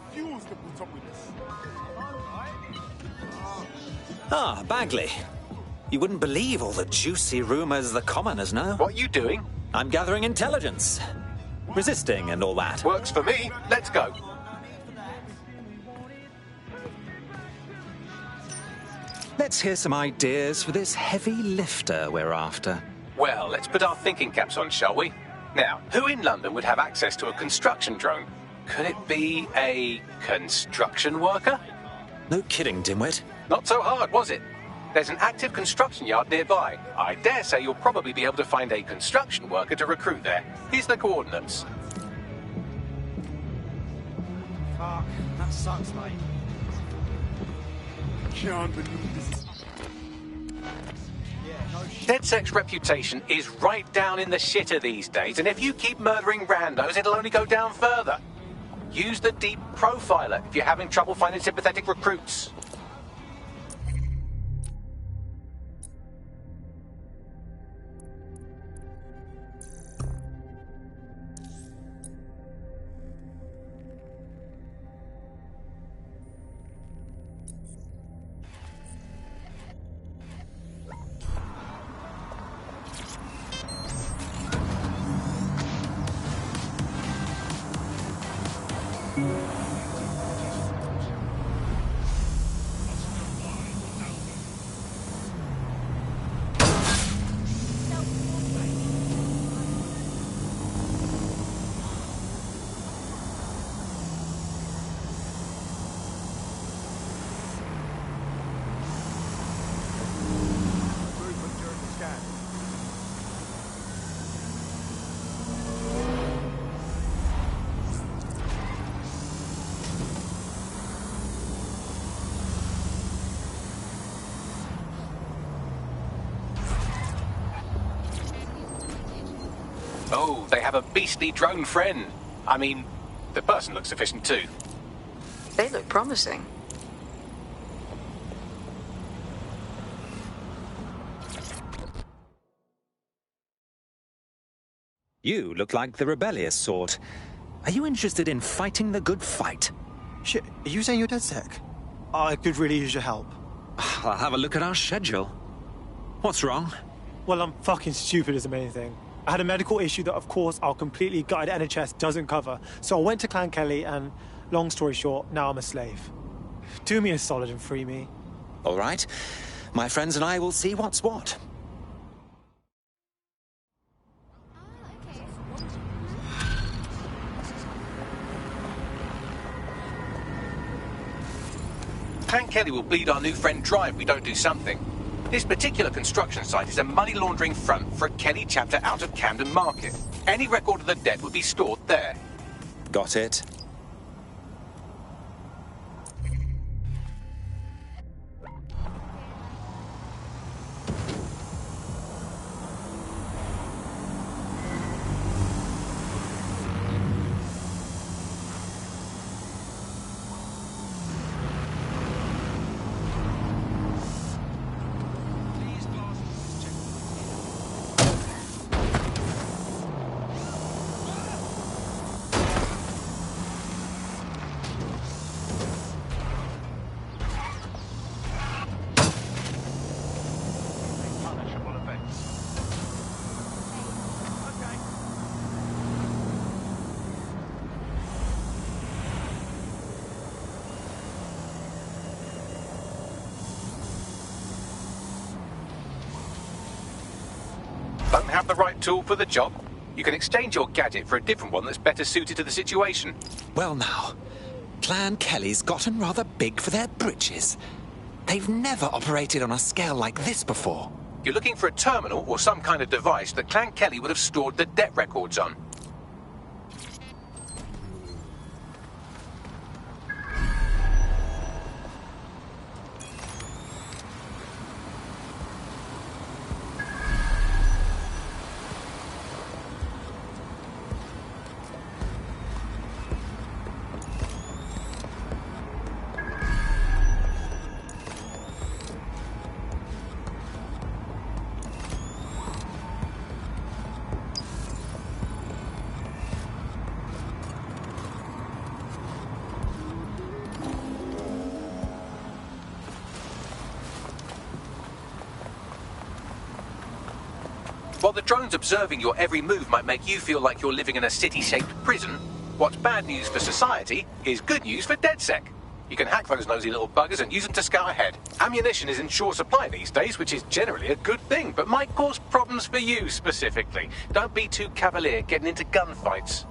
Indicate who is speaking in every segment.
Speaker 1: refuse to put up with this.
Speaker 2: Ah, Bagley. You wouldn't believe all the juicy rumors the commoners know.
Speaker 3: What are you doing?
Speaker 2: I'm gathering intelligence. Resisting and all that.
Speaker 3: Works for me. Let's go.
Speaker 2: Let's hear some ideas for this heavy lifter we're after.
Speaker 3: Well, let's put our thinking caps on, shall we? Now, who in London would have access to a construction drone? Could it be a construction worker?
Speaker 2: No kidding, dimwit.
Speaker 3: Not so hard, was it? There's an active construction yard nearby. I dare say you'll probably be able to find a construction worker to recruit there. Here's the coordinates.
Speaker 1: Fuck, that sucks, mate. Can't believe this.
Speaker 3: DedSec's reputation is right down in the shitter these days, and if you keep murdering randos, it'll only go down further. Use the deep profiler if you're having trouble finding sympathetic recruits. Oh, they have a beastly drone friend. I mean, the person looks sufficient too.
Speaker 4: They look promising.
Speaker 2: You look like the rebellious sort. Are you interested in fighting the good fight?
Speaker 5: Shit, are you saying you're DedSec? I could really use your help.
Speaker 2: I'll have a look at our schedule. What's wrong?
Speaker 5: Well, I'm fucking stupid as the main thing. I had a medical issue that, of course, our completely gutted NHS doesn't cover. So I went to Clan Kelly and, long story short, now I'm a slave. Do me a solid and free me.
Speaker 2: All right. My friends and I will see what's what.
Speaker 3: Clan Kelly will bleed our new friend dry if we don't do something. This particular construction site is a money laundering front for a Kelly chapter out of Camden Market. Any record of the debt would be stored there.
Speaker 2: Got it.
Speaker 3: Don't have the right tool for the job? You can exchange your gadget for a different one that's better suited to the situation.
Speaker 2: Well now, Clan Kelly's gotten rather big for their britches. They've never operated on a scale like this before.
Speaker 3: You're looking for a terminal or some kind of device that Clan Kelly would have stored the debt records on. While the drones observing your every move might make you feel like you're living in a city-shaped prison, what's bad news for society is good news for DedSec. You can hack those nosy little buggers and use them to scout ahead. Ammunition is in short supply these days, which is generally a good thing, but might cause problems for you specifically. Don't be too cavalier getting into gunfights.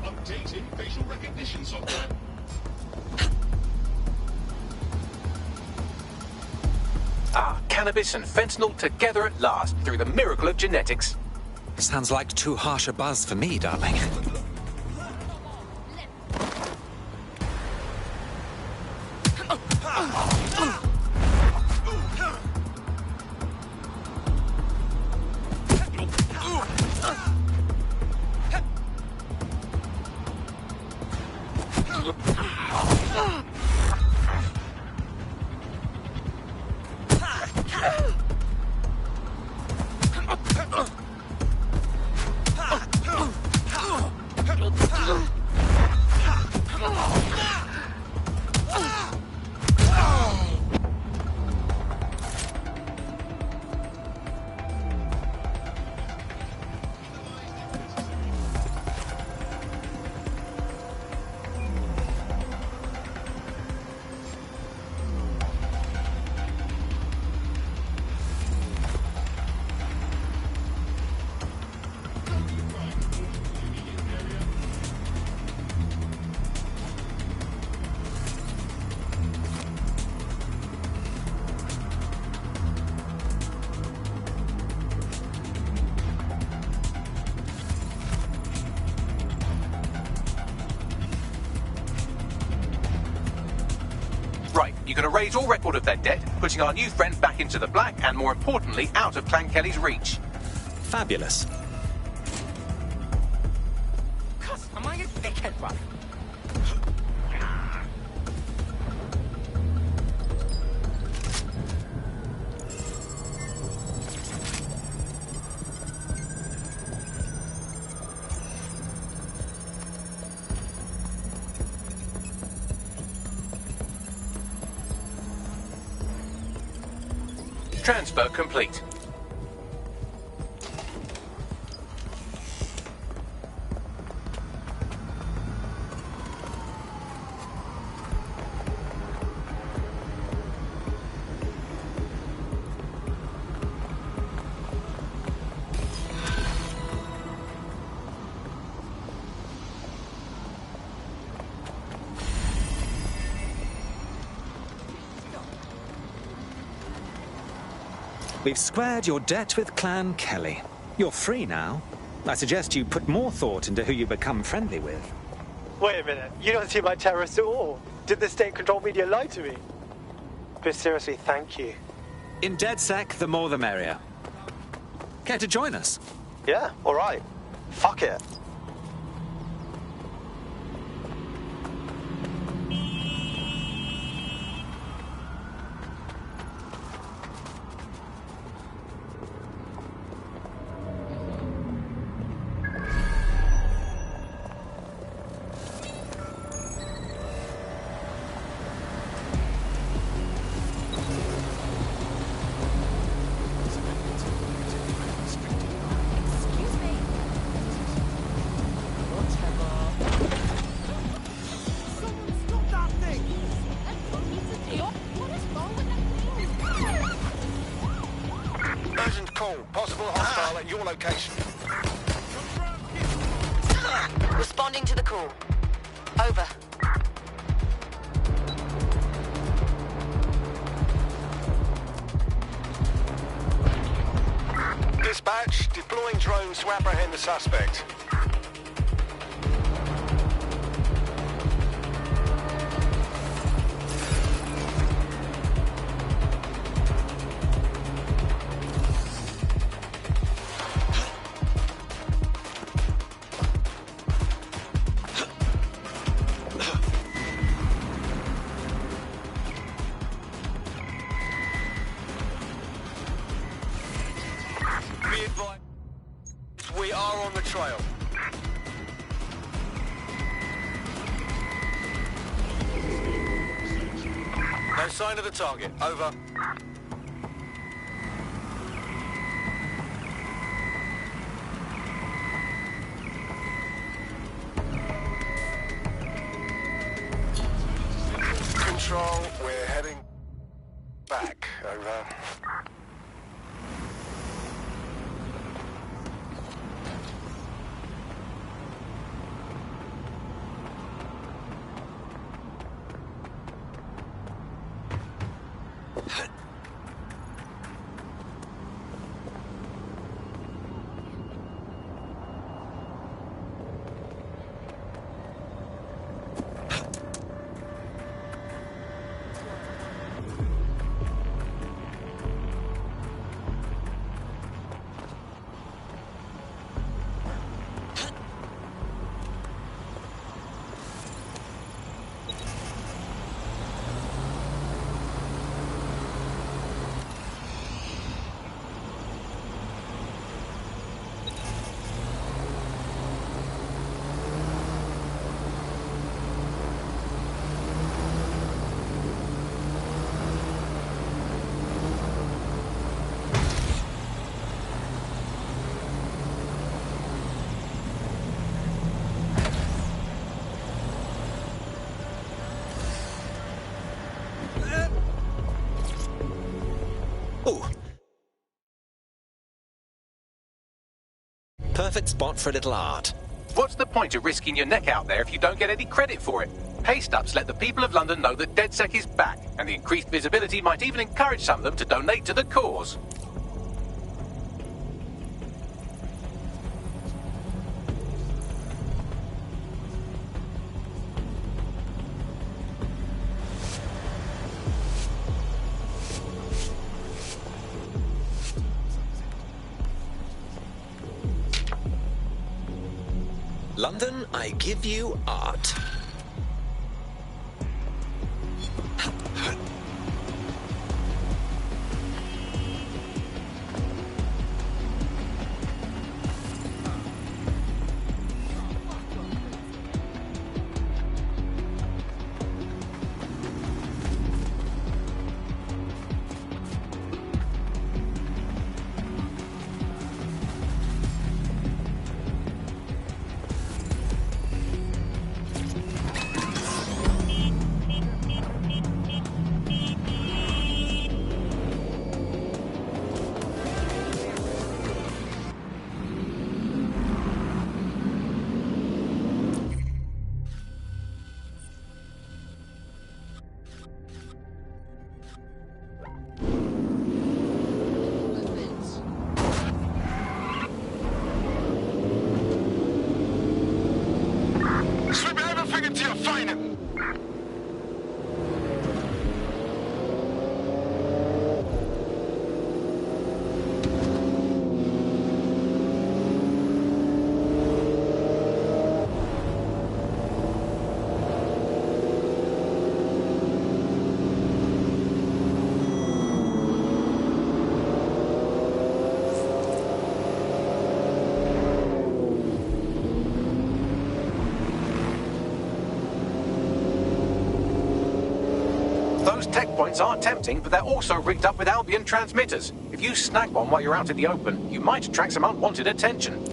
Speaker 6: Updating facial recognition software.
Speaker 3: Cannabis and fentanyl together at last through the miracle of genetics.
Speaker 2: Sounds like too harsh a buzz for me, darling.
Speaker 3: Right, you're going to raise all record of their debt, putting our new friend back into the black and, more importantly, out of Clan Kelly's reach.
Speaker 2: Fabulous.
Speaker 1: Cuss, am I a dickhead, bruv?
Speaker 3: Transfer complete.
Speaker 2: We've squared your debt with Clan Kelly. You're free now. I suggest you put more thought into who you become friendly with.
Speaker 5: Wait a minute, you don't seem like terrorists at all. Did the state-controlled media lie to me? But seriously, thank you.
Speaker 2: In DedSec, the more the merrier. Care to join us?
Speaker 5: Yeah, all right. Fuck it.
Speaker 6: Urgent call. Possible hostile at your location.
Speaker 7: Responding to the call. Over.
Speaker 8: Dispatch, deploying drones to apprehend the suspect. Be advised, we are on the trail. No sign of the target. Over. Control, we're heading back. Over.
Speaker 9: Ooh. Perfect spot for a little art.
Speaker 3: What's the point of risking your neck out there if you don't get any credit for it? Paste-ups let the people of London know that DedSec is back, and the increased visibility might even encourage some of them to donate to the cause.
Speaker 9: London, I give you art.
Speaker 8: Slip your other finger to your find him.
Speaker 3: Those tech points are tempting, but they're also rigged up with Albion transmitters. If you snag one while you're out in the open, you might attract some unwanted attention.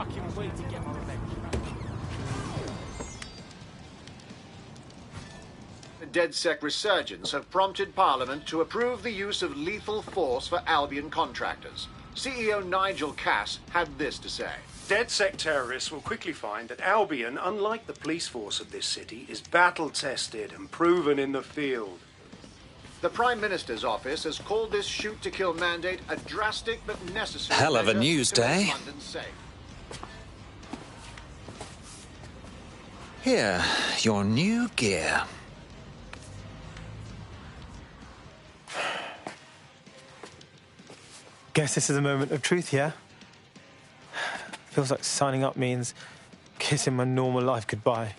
Speaker 1: fucking wait to get my revenge.
Speaker 10: The DedSec resurgence have prompted Parliament to approve the use of lethal force for Albion contractors. CEO Nigel Cass had this to say.
Speaker 11: DedSec terrorists will quickly find that Albion, unlike the police force of this city, is battle-tested and proven in the field.
Speaker 10: The Prime Minister's office has called this shoot-to-kill mandate a drastic but necessary
Speaker 2: Hell of a
Speaker 10: measure
Speaker 2: news
Speaker 10: to make
Speaker 2: day.
Speaker 10: London safe.
Speaker 2: Here, your new gear.
Speaker 5: Guess this is a moment of truth, yeah? Feels like signing up means kissing my normal life goodbye.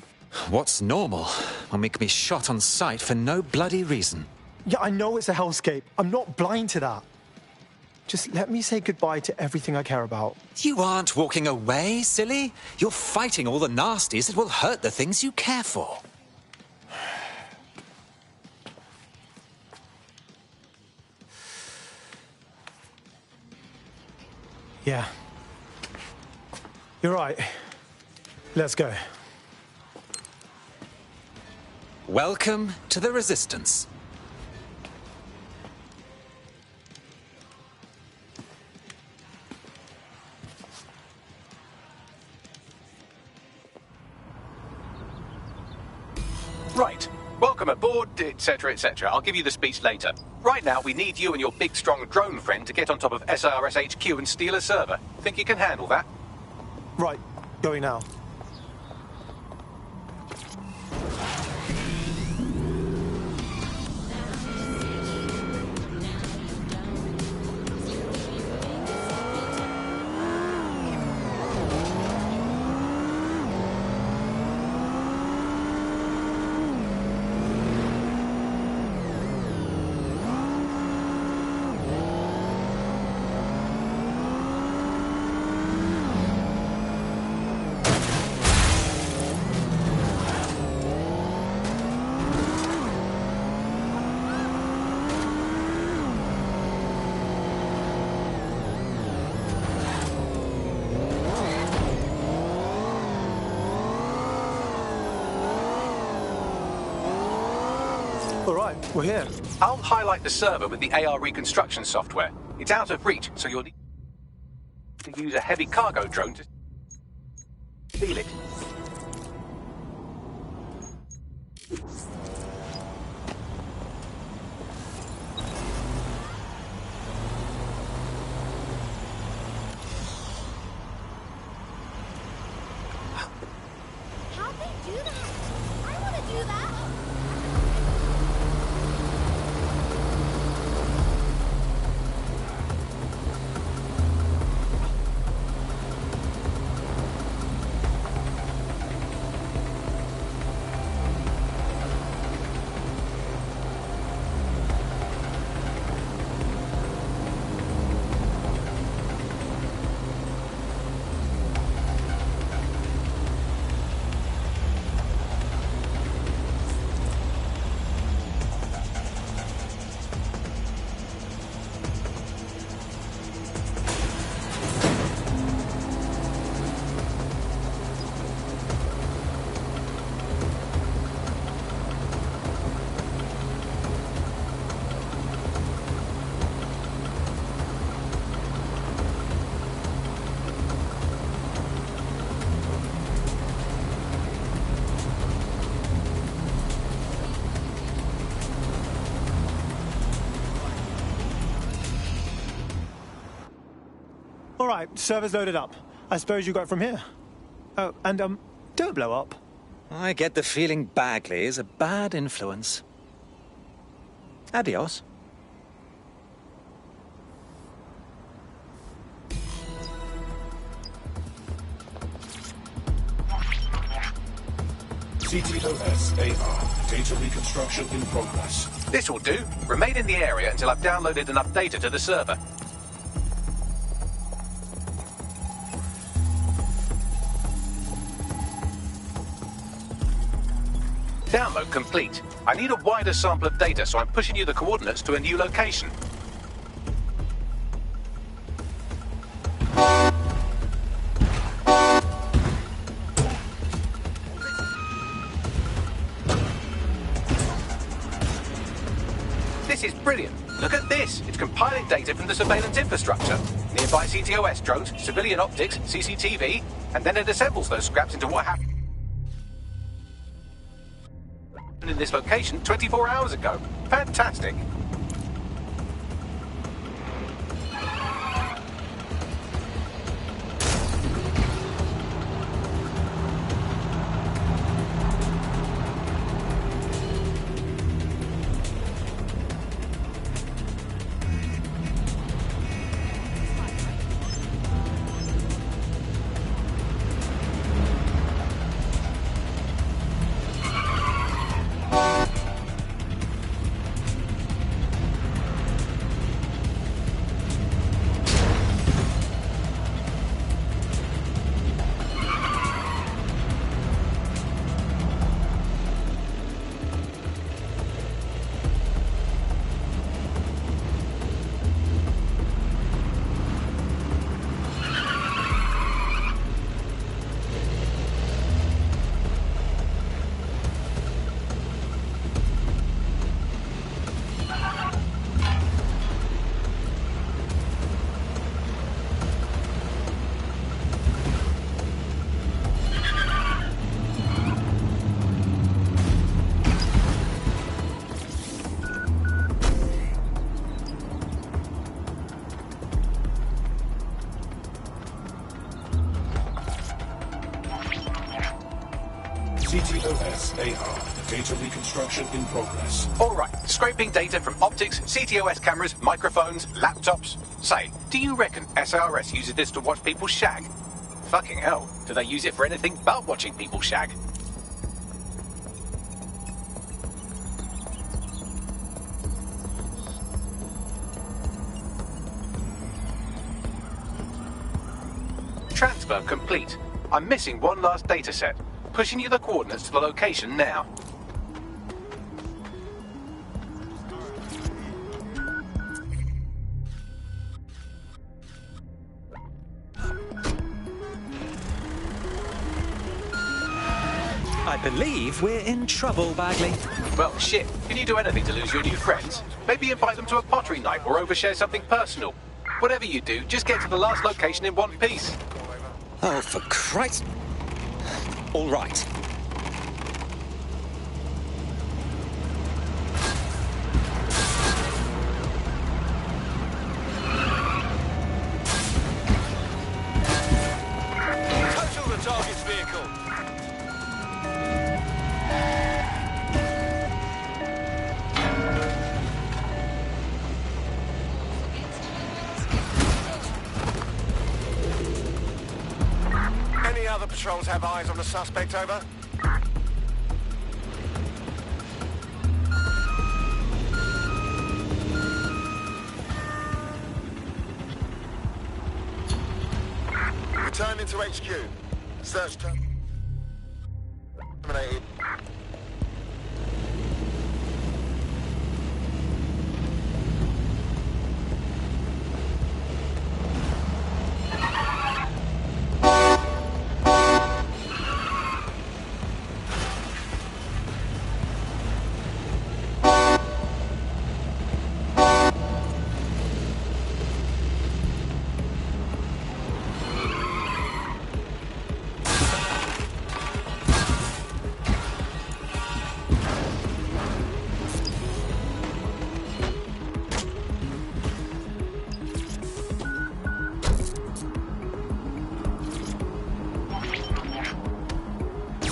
Speaker 2: What's normal when we can be shot on sight for no bloody reason?
Speaker 5: Yeah, I know it's a hellscape. I'm not blind to that. Just let me say goodbye to everything I care about.
Speaker 2: You aren't walking away, silly. You're fighting all the nasties that will hurt the things you care for.
Speaker 5: Yeah. You're right. Let's go.
Speaker 2: Welcome to the Resistance.
Speaker 3: Right. Welcome aboard, etc., etc. I'll give you the speech later. Right now, we need you and your big, strong drone friend to get on top of SRS HQ and steal a server. Think you can handle that?
Speaker 5: Right. Going now. All right, we're here.
Speaker 3: I'll highlight the server with the AR reconstruction software. It's out of reach, so you'll need to use a heavy cargo drone to steal it.
Speaker 12: How'd they do that? I want to do that.
Speaker 5: All right, server's loaded up. I suppose you got it from here. Oh, and, don't blow up.
Speaker 2: I get the feeling Bagley is a bad influence. Adios.
Speaker 6: CTOS AR. Data reconstruction in progress.
Speaker 3: This will do. Remain in the area until I've downloaded enough data to the server. Download complete. I need a wider sample of data, so I'm pushing you the coordinates to a new location. Brilliant. Look at this. It's compiling data from the surveillance infrastructure. Nearby CTOS drones, civilian optics, CCTV, and then it assembles those scraps into what happened in this location 24 hours ago. Fantastic.
Speaker 6: CTOS AR. Data reconstruction in progress.
Speaker 3: All right, scraping data from optics, CTOS cameras, microphones, laptops. Say, do you reckon SRS uses this to watch people shag? Fucking hell, do they use it for anything but watching people shag? Transfer complete. I'm missing one last data set. Pushing you the coordinates to the location now.
Speaker 2: I believe we're in trouble, Bagley.
Speaker 3: Well, shit. Can you do anything to lose your new friends? Maybe invite them to a pottery night or overshare something personal. Whatever you do, just get to the last location in one piece.
Speaker 9: Oh, for Christ. All right.
Speaker 8: Total the target's vehicle. Any other patrols have eyes on the suspect, over? Return into HQ. Search terminated.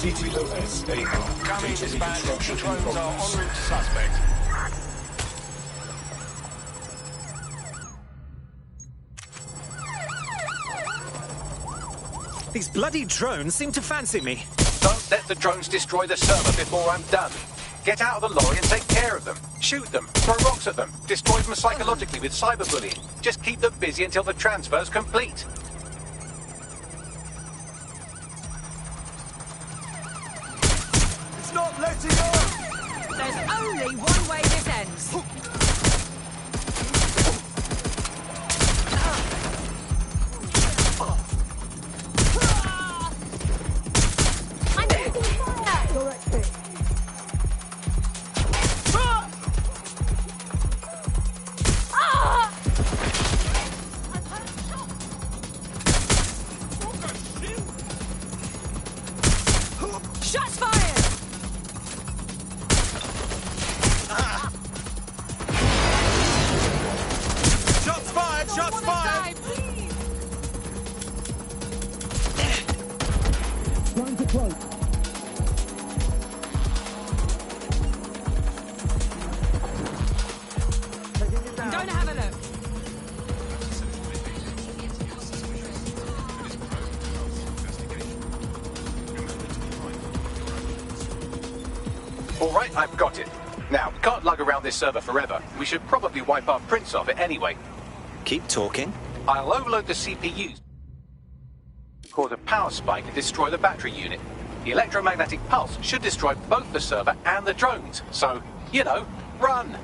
Speaker 6: CTOS AR.
Speaker 8: Coming
Speaker 6: Data
Speaker 8: dispatch.
Speaker 6: reconstruction in
Speaker 8: Drones are en
Speaker 6: progress.
Speaker 8: route to suspect.
Speaker 2: These bloody drones seem to fancy me.
Speaker 3: Don't let the drones destroy the server before I'm done. Get out of the lorry and take care of them. Shoot them, throw rocks at them, destroy them psychologically with cyberbullying. Just keep them busy until the transfer's complete.
Speaker 8: It's not letting up!
Speaker 13: There's only one way this ends.
Speaker 12: I'm taking fire! Directly.
Speaker 13: Shots fired!
Speaker 8: Shots fired! Shots fired!
Speaker 12: Time to close.
Speaker 13: I'm going to have a look.
Speaker 3: All right, I've got it. Now, we can't lug around this server forever. We should probably wipe our prints off it anyway.
Speaker 2: Keep talking.
Speaker 3: I'll overload the CPUs, cause a power spike and destroy the battery unit. The electromagnetic pulse should destroy both the server and the drones. So, you know, run!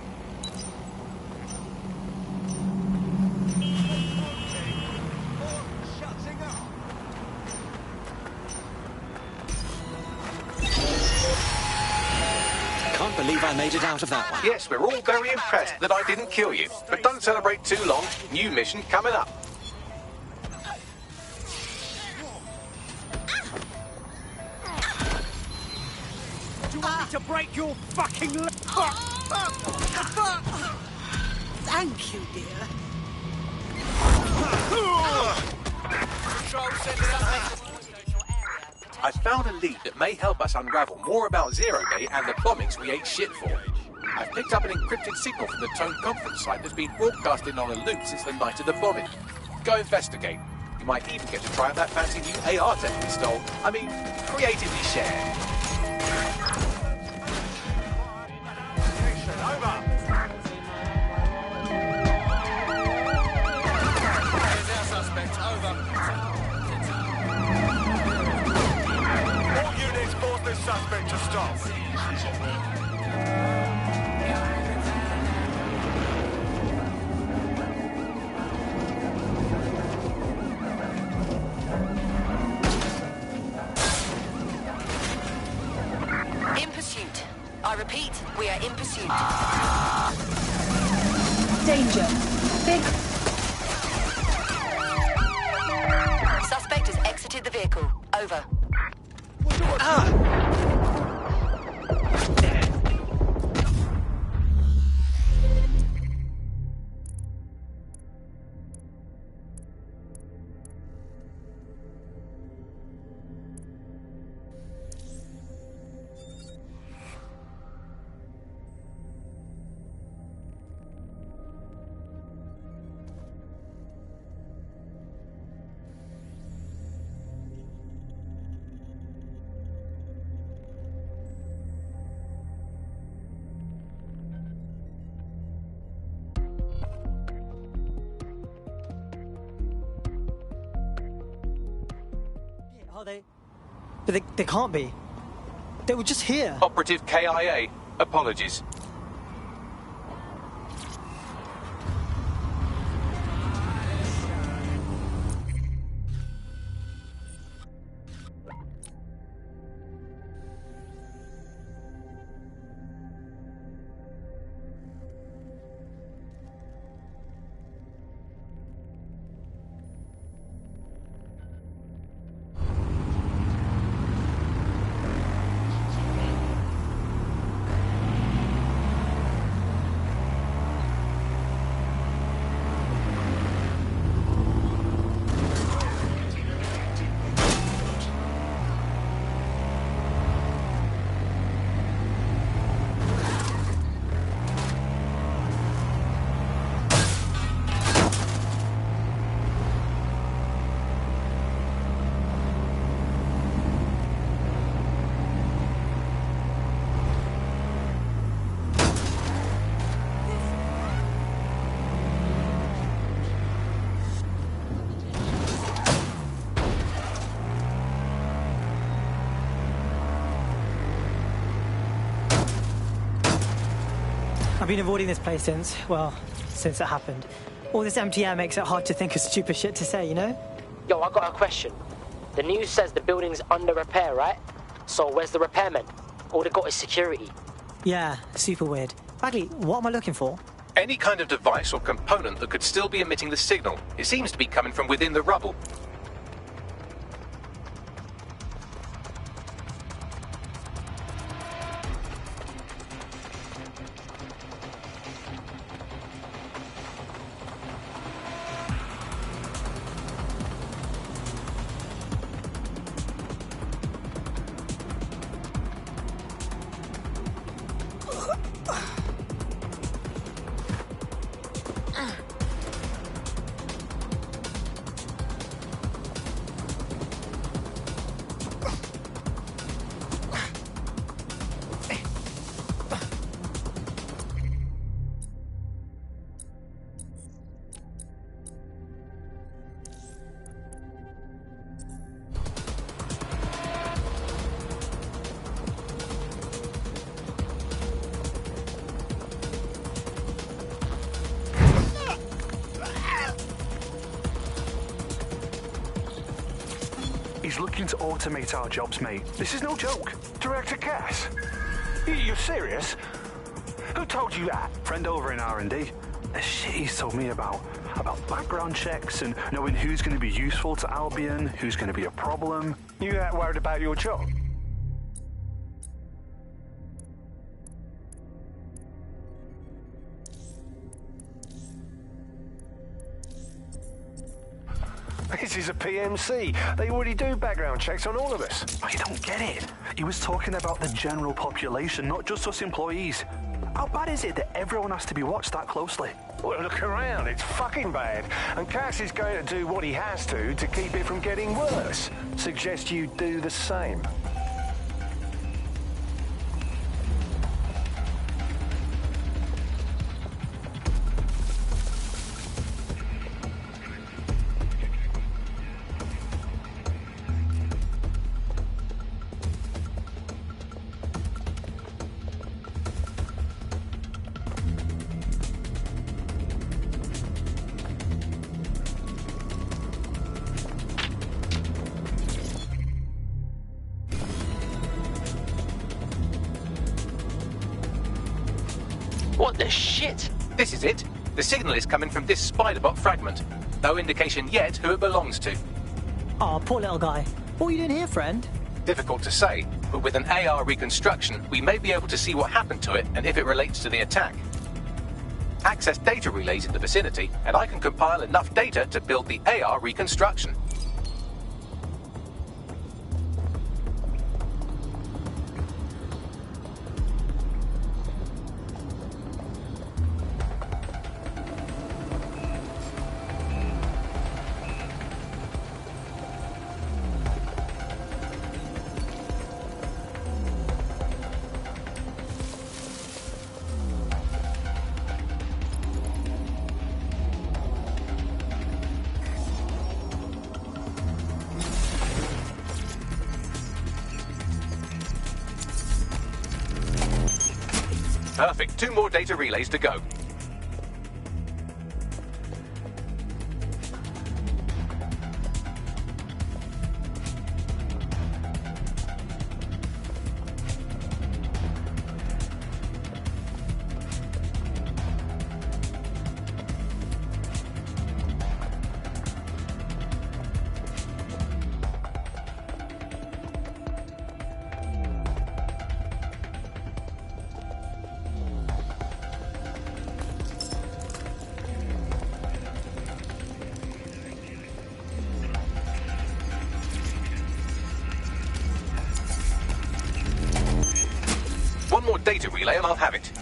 Speaker 2: Can't believe I made it out of that one.
Speaker 3: Yes, we're all very impressed that I didn't kill you. But don't celebrate too long. New mission coming up.
Speaker 8: Do you want me to break your fucking leg?
Speaker 13: Thank you, dear.
Speaker 8: Control center.
Speaker 3: I found a lead that may help us unravel more about Zero Day and the bombings we ate shit for. I've picked up an encrypted signal from the Tone conference site that's been broadcasting on a loop since the night of the bombing. Go investigate. You might even get to try out that fancy new AR tech we stole. I mean, creatively share.
Speaker 8: Over. Here's our suspect. Over. All units force this suspect to stop.
Speaker 7: In pursuit. I repeat, we are in pursuit.
Speaker 12: Danger. Big.
Speaker 7: Suspect has exited the vehicle. Over.
Speaker 5: Are they? But they can't be. They were just here.
Speaker 3: Operative KIA, apologies.
Speaker 5: I've been avoiding this place since it happened. All this empty air makes it hard to think of stupid shit to say, you know?
Speaker 14: Yo, I got a question. The news says the building's under repair, right? So where's the repairmen? All they got is security.
Speaker 5: Yeah, super weird. Bagley, what am I looking for?
Speaker 3: Any kind of device or component that could still be emitting the signal. It seems to be coming from within the rubble.
Speaker 15: He's looking to automate our jobs, mate. This is no joke. Director Cass? You're serious? Who told you that? Friend over in R&D. The shit he's told me about background checks and knowing who's going to be useful to Albion, who's going to be a problem.
Speaker 11: You that worried about your job? This is a PMC. They already do background checks on all of us.
Speaker 15: Oh, you don't get it. He was talking about the general population, not just us employees. How bad is it that everyone has to be watched that closely?
Speaker 11: Well, look around. It's fucking bad. And Cass is going to do what he has to keep it from getting worse. Suggest you do the same.
Speaker 14: What the shit?
Speaker 3: This is it. The signal is coming from this spider-bot fragment. No indication yet who it belongs to.
Speaker 16: Oh, poor little guy. What are you doing here, friend?
Speaker 3: Difficult to say, but with an AR reconstruction, we may be able to see what happened to it and if it relates to the attack. Access data relays in the vicinity, and I can compile enough data to build the AR reconstruction. Perfect. 2 more data relays to go. One more data relay and I'll have it.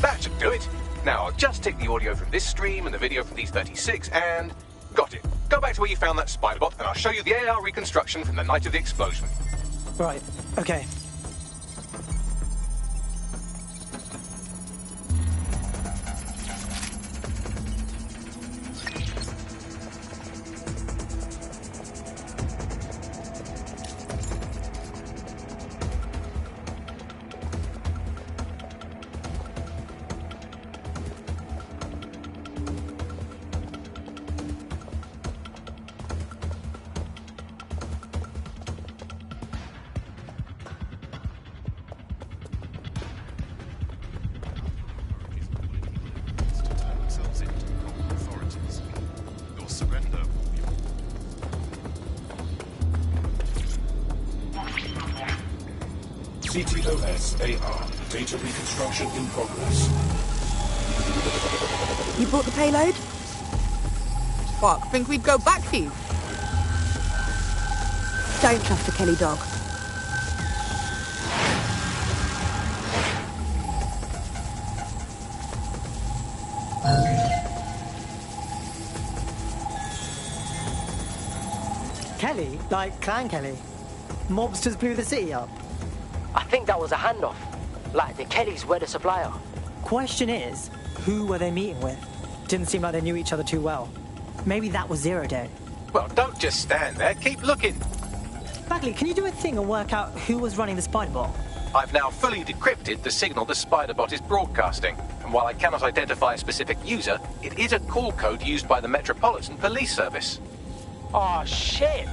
Speaker 3: That should do it. Now, I'll just take the audio from this stream and the video from these 36 and... got it. Go back to where you found that spider bot and I'll show you the AR reconstruction from the night of the explosion.
Speaker 16: Right, okay.
Speaker 6: CTOS AR. Data reconstruction in progress.
Speaker 13: You brought the payload? Fuck, think we'd go back for you? Don't trust the Kelly dog.
Speaker 16: Kelly? Like Clan Kelly? Mobsters blew the city up?
Speaker 14: I think that was a handoff. Like, the Kellys were the supplier.
Speaker 16: Question is, who were they meeting with? Didn't seem like they knew each other too well. Maybe that was 0 Day.
Speaker 3: Well, don't just stand there. Keep looking.
Speaker 16: Bagley, can you do a thing and work out who was running the spider bot?
Speaker 3: I've now fully decrypted the signal the Spiderbot is broadcasting. And while I cannot identify a specific user, it is a call code used by the Metropolitan Police Service.
Speaker 14: Oh, shit.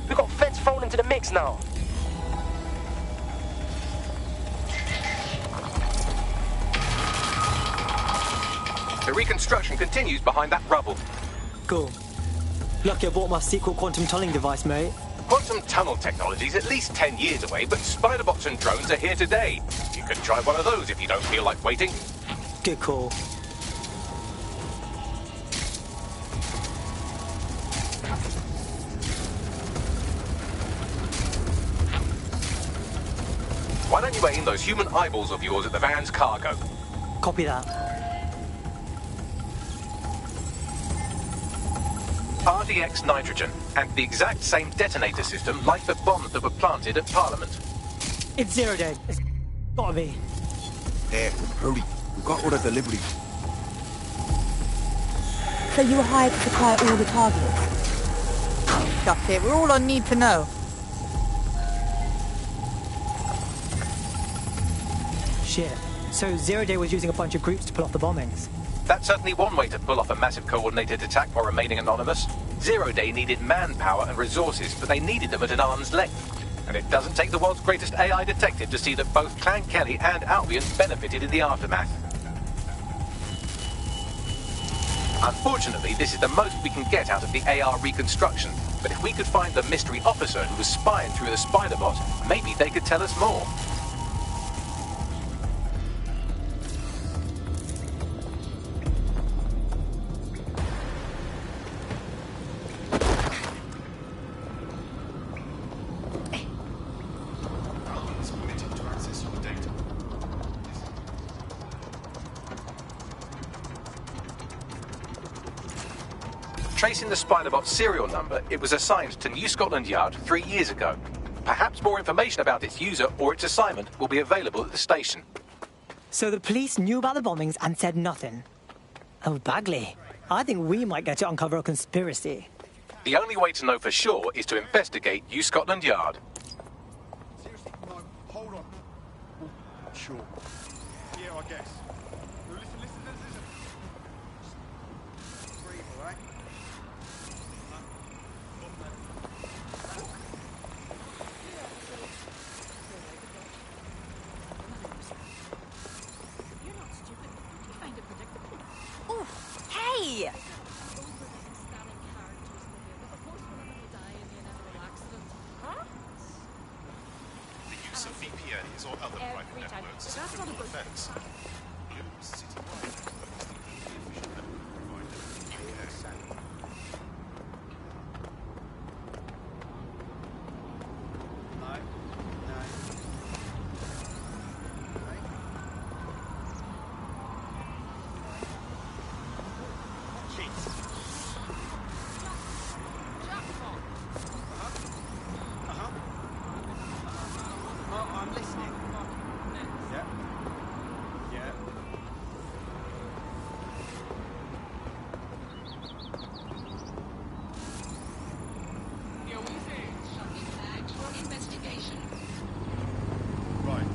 Speaker 14: We got feds thrown into the mix now.
Speaker 3: The reconstruction continues behind that rubble.
Speaker 16: Cool. Lucky I bought my secret quantum tunneling device, mate.
Speaker 3: Quantum tunnel technology is at least 10 years away, but Spiderbots and drones are here today. You could try one of those if you don't feel like waiting.
Speaker 16: Good call.
Speaker 3: Why don't you aim those human eyeballs of yours at the van's cargo?
Speaker 16: Copy that.
Speaker 3: RDX nitrogen, and the exact same detonator system like the bombs that were planted at Parliament.
Speaker 16: It's 0 Day. It's gotta be.
Speaker 17: There, hurry. We've got all the deliveries.
Speaker 13: So you were hired to supply all the targets? Shut it, we're all on need to know.
Speaker 16: Shit. So 0 Day was using a bunch of groups to pull off the bombings.
Speaker 3: That's certainly one way to pull off a massive coordinated attack while remaining anonymous. 0 Day needed manpower and resources, but they needed them at an arm's length. And it doesn't take the world's greatest AI detective to see that both Clan Kelly and Albion benefited in the aftermath. Unfortunately, this is the most we can get out of the AR reconstruction. But if we could find the mystery officer who was spying through the Spiderbot, maybe they could tell us more. Tracing the Spiderbot's serial number, it was assigned to New Scotland Yard 3 years ago. Perhaps more information about its user or its assignment will be available at the station.
Speaker 16: So the police knew about the bombings and said nothing. Oh, Bagley, I think we might get to uncover a conspiracy.
Speaker 3: The only way to know for sure is to investigate New Scotland Yard.
Speaker 18: Seriously, no, hold on. Sure. Yeah, I guess. No, listen. Breathe, all right?
Speaker 7: Hey!
Speaker 6: The use of VPNs or other private networks is a criminal offence. Citywide.
Speaker 18: I'm listening. Yeah. Yeah.
Speaker 7: Investigation.
Speaker 18: Right.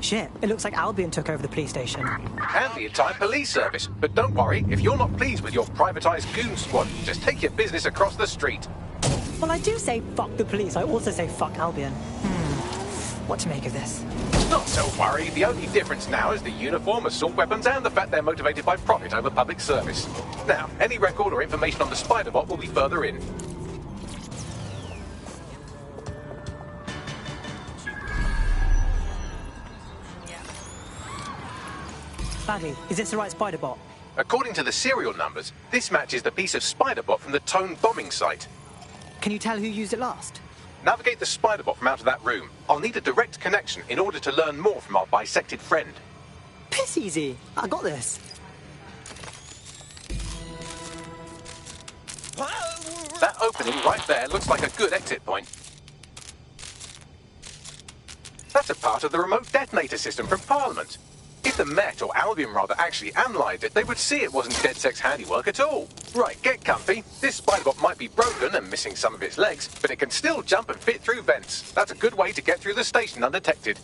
Speaker 16: Shit, it looks like Albion took over the police station.
Speaker 3: And the entire police service. But don't worry, if you're not pleased with your privatised goon squad, just take your business across the street.
Speaker 16: Well, I do say fuck the police. I also say fuck Albion. What to make of this?
Speaker 3: Not so worry. The only difference now is the uniform, assault weapons, and the fact they're motivated by profit over public service. Now, any record or information on the spider bot will be further in.
Speaker 16: Bagley, is this the right spider bot?
Speaker 3: According to the serial numbers, this matches the piece of spider bot from the Tone bombing site.
Speaker 16: Can you tell who used it last?
Speaker 3: Navigate the spider bot from out of that room. I'll need a direct connection in order to learn more from our bisected friend.
Speaker 16: Piss easy. I got this.
Speaker 3: That opening right there looks like a good exit point. That's a part of the remote detonator system from Parliament. If the Met, or Albion rather, actually analysed it, they would see it wasn't DedSec's handiwork at all. Right, get comfy. This spider-bot might be broken and missing some of its legs, but it can still jump and fit through vents. That's a good way to get through the station undetected.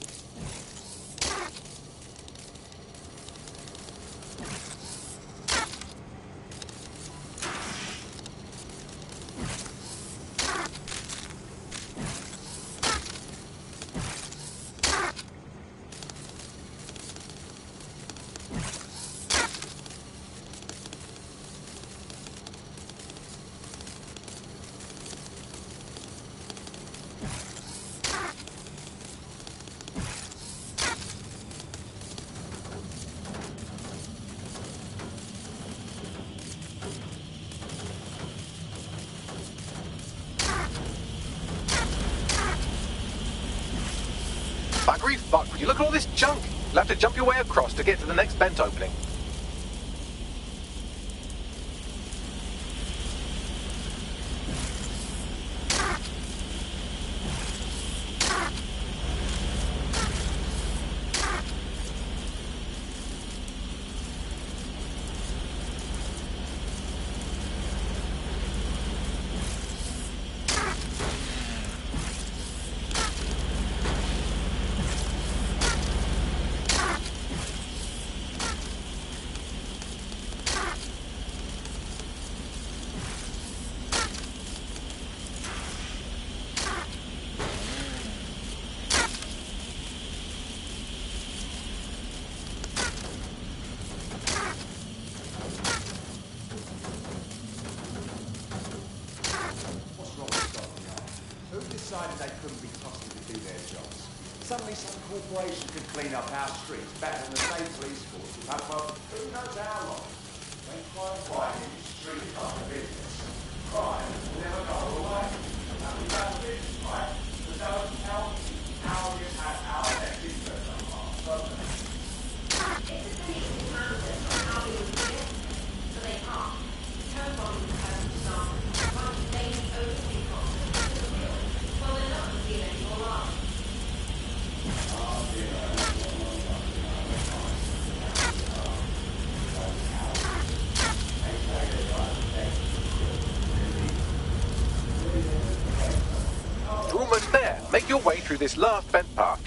Speaker 3: Buggery fuck, would you look at all this junk? You'll have to jump your way across to get to the next vent opening.
Speaker 19: Decided they couldn't be trusted to do their jobs. Suddenly some corporation could clean up our streets better than the state police force would have for who knows how long. When crime fighting is street like a business, crime will never go away. And we've had a business, right? But don't tell me how we had our next interest on our subject.
Speaker 20: It's a pretty answer on how we would do it, so they can't. Turn on the person started. One daily overthink well, they're not going to see it anymore, are they?
Speaker 3: You're almost there. Make your way through this last vent path.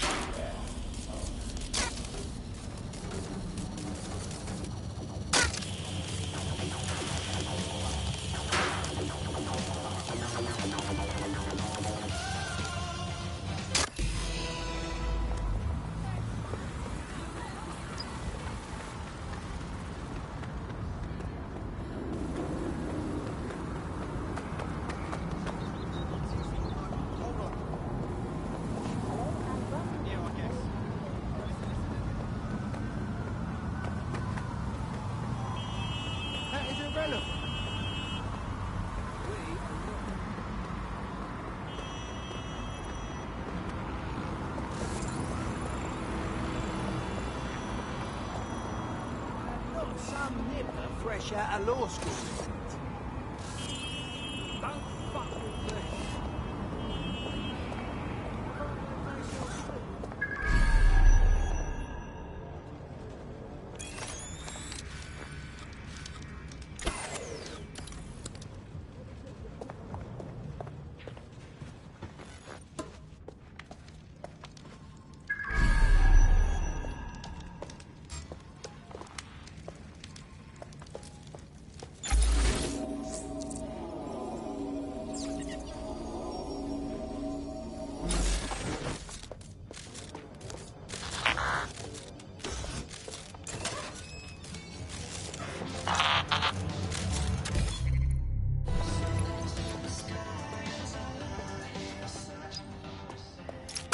Speaker 18: Some nipper fresh out of law school. Don't fuck with me.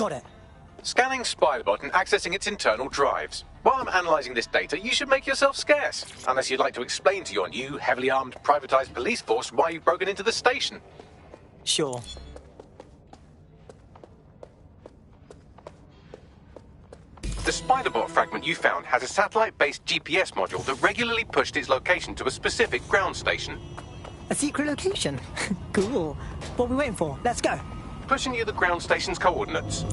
Speaker 16: Got it.
Speaker 3: Scanning Spiderbot and accessing its internal drives. While I'm analysing this data, you should make yourself scarce. Unless you'd like to explain to your new, heavily armed, privatised police force why you've broken into the station.
Speaker 16: Sure.
Speaker 3: The Spiderbot fragment you found has a satellite-based GPS module that regularly pushed its location to a specific ground station.
Speaker 16: A secret location? Cool. What are we waiting for? Let's go.
Speaker 3: Pushing you the ground station's coordinates.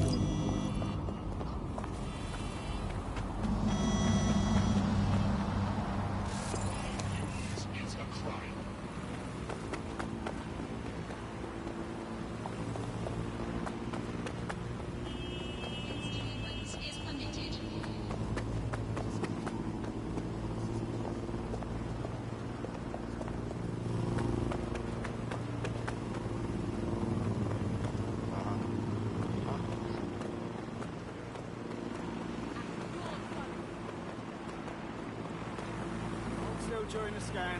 Speaker 18: During the scan.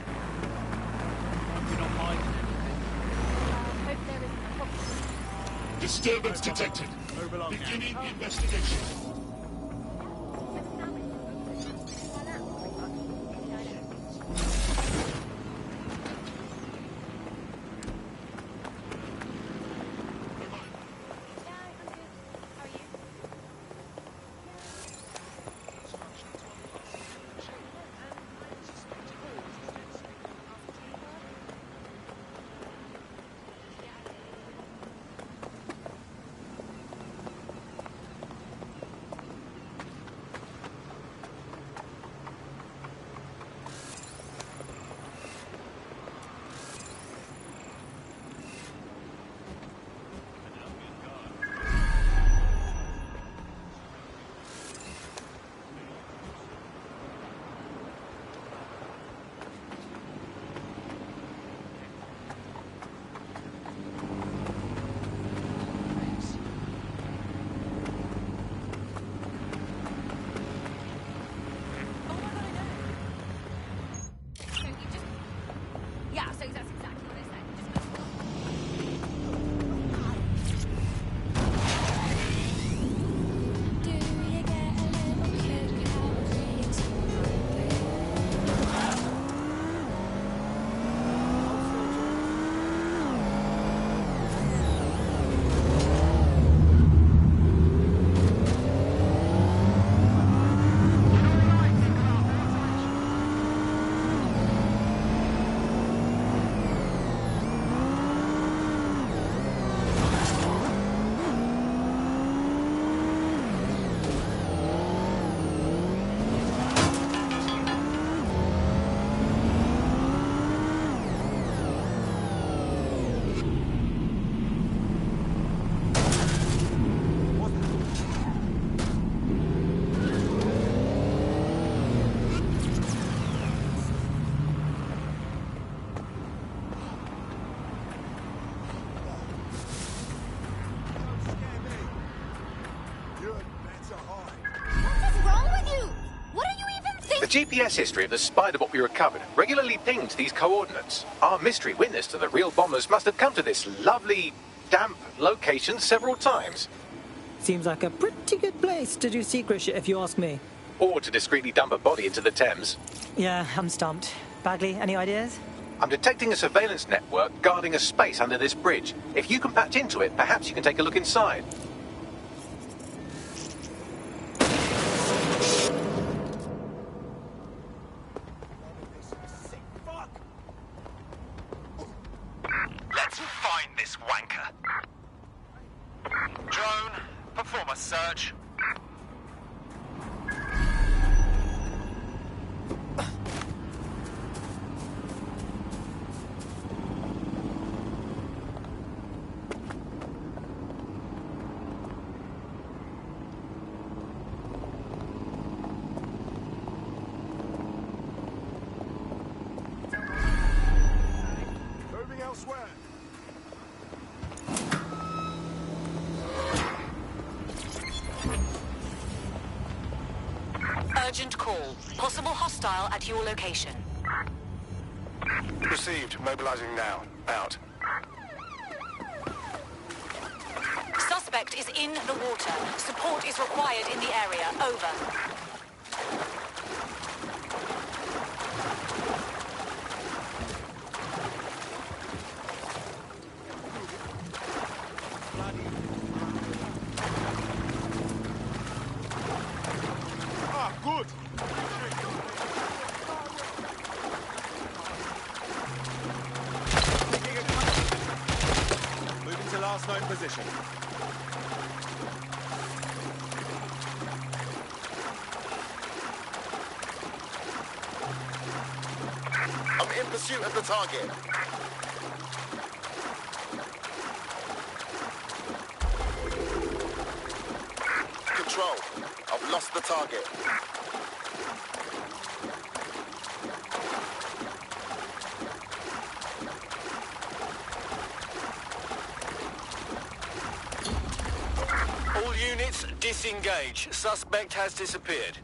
Speaker 18: Hope you're not hiding anything.
Speaker 20: Hope there isn't a problem.
Speaker 6: Disturbance detected. Beginning investigation.
Speaker 3: The GPS history of the Spiderbot we recovered regularly pinged these coordinates. Our mystery witness to the real bombers must have come to this lovely, damp location several times.
Speaker 16: Seems like a pretty good place to do secret shit, if you ask me.
Speaker 3: Or to discreetly dump a body into the Thames.
Speaker 16: Yeah, I'm stumped. Bagley, any ideas?
Speaker 3: I'm detecting a surveillance network guarding a space under this bridge. If you can patch into it, perhaps you can take a look inside.
Speaker 8: Let's find this wanker. Drone, perform a search.
Speaker 19: Moving elsewhere.
Speaker 7: Urgent call. Possible hostile at your location.
Speaker 15: Received. Mobilizing now. Out.
Speaker 7: suspect is in the water. Support is required in the area. Over.
Speaker 6: Ah, good. Moving to last known position.
Speaker 21: I'm in pursuit of the target. Control. I've lost the target.
Speaker 8: All units, disengage. Suspect has disappeared.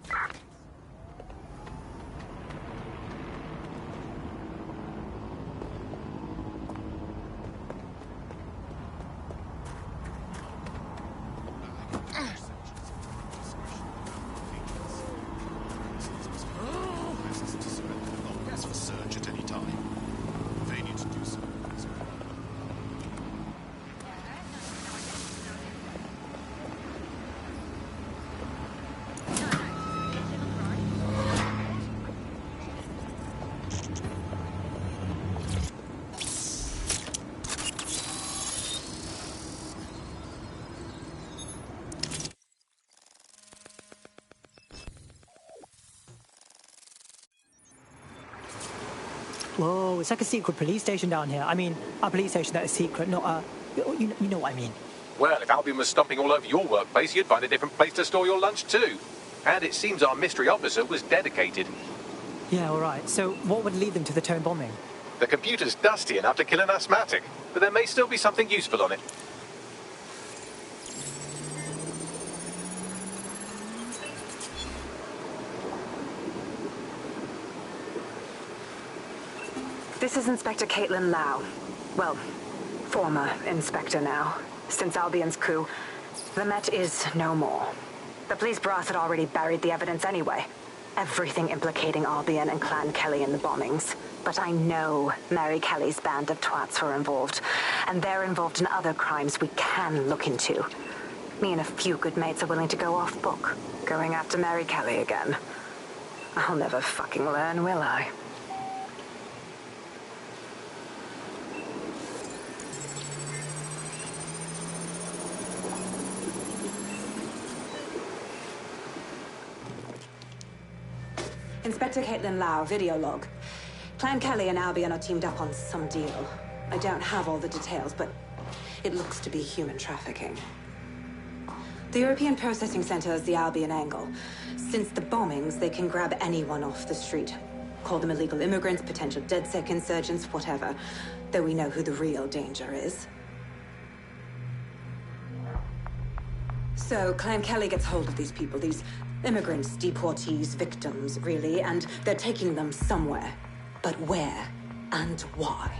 Speaker 6: Yes, for search at any time. They need to do so.
Speaker 16: Whoa, it's like a secret police station down here. I mean, a police station that is secret, not a... You know what I mean.
Speaker 3: Well, if Albion was stomping all over your workplace, you'd find a different place to store your lunch too. And it seems our mystery officer was dedicated.
Speaker 16: Yeah, all right. So what would lead them to the Tone bombing?
Speaker 3: The computer's dusty enough to kill an asthmatic, but there may still be something useful on it.
Speaker 22: This is Inspector Caitlin Lau. Well, former inspector now. Since Albion's coup, the Met is no more. The police brass had already buried the evidence anyway. Everything implicating Albion and Clan Kelly in the bombings. But I know Mary Kelly's band of twats were involved, and they're involved in other crimes we can look into. Me and a few good mates are willing to go off book, going after Mary Kelly again. I'll never fucking learn, will I? Inspector Caitlin Lau, video log. Clan Kelly and Albion are teamed up on some deal. I don't have all the details, but it looks to be human trafficking. The European Processing Center is the Albion angle. Since the bombings, they can grab anyone off the street. Call them illegal immigrants, potential DedSec insurgents, whatever. Though we know who the real danger is. So, Clan Kelly gets hold of these people, these immigrants, deportees, victims, really, and they're taking them somewhere. But where and why?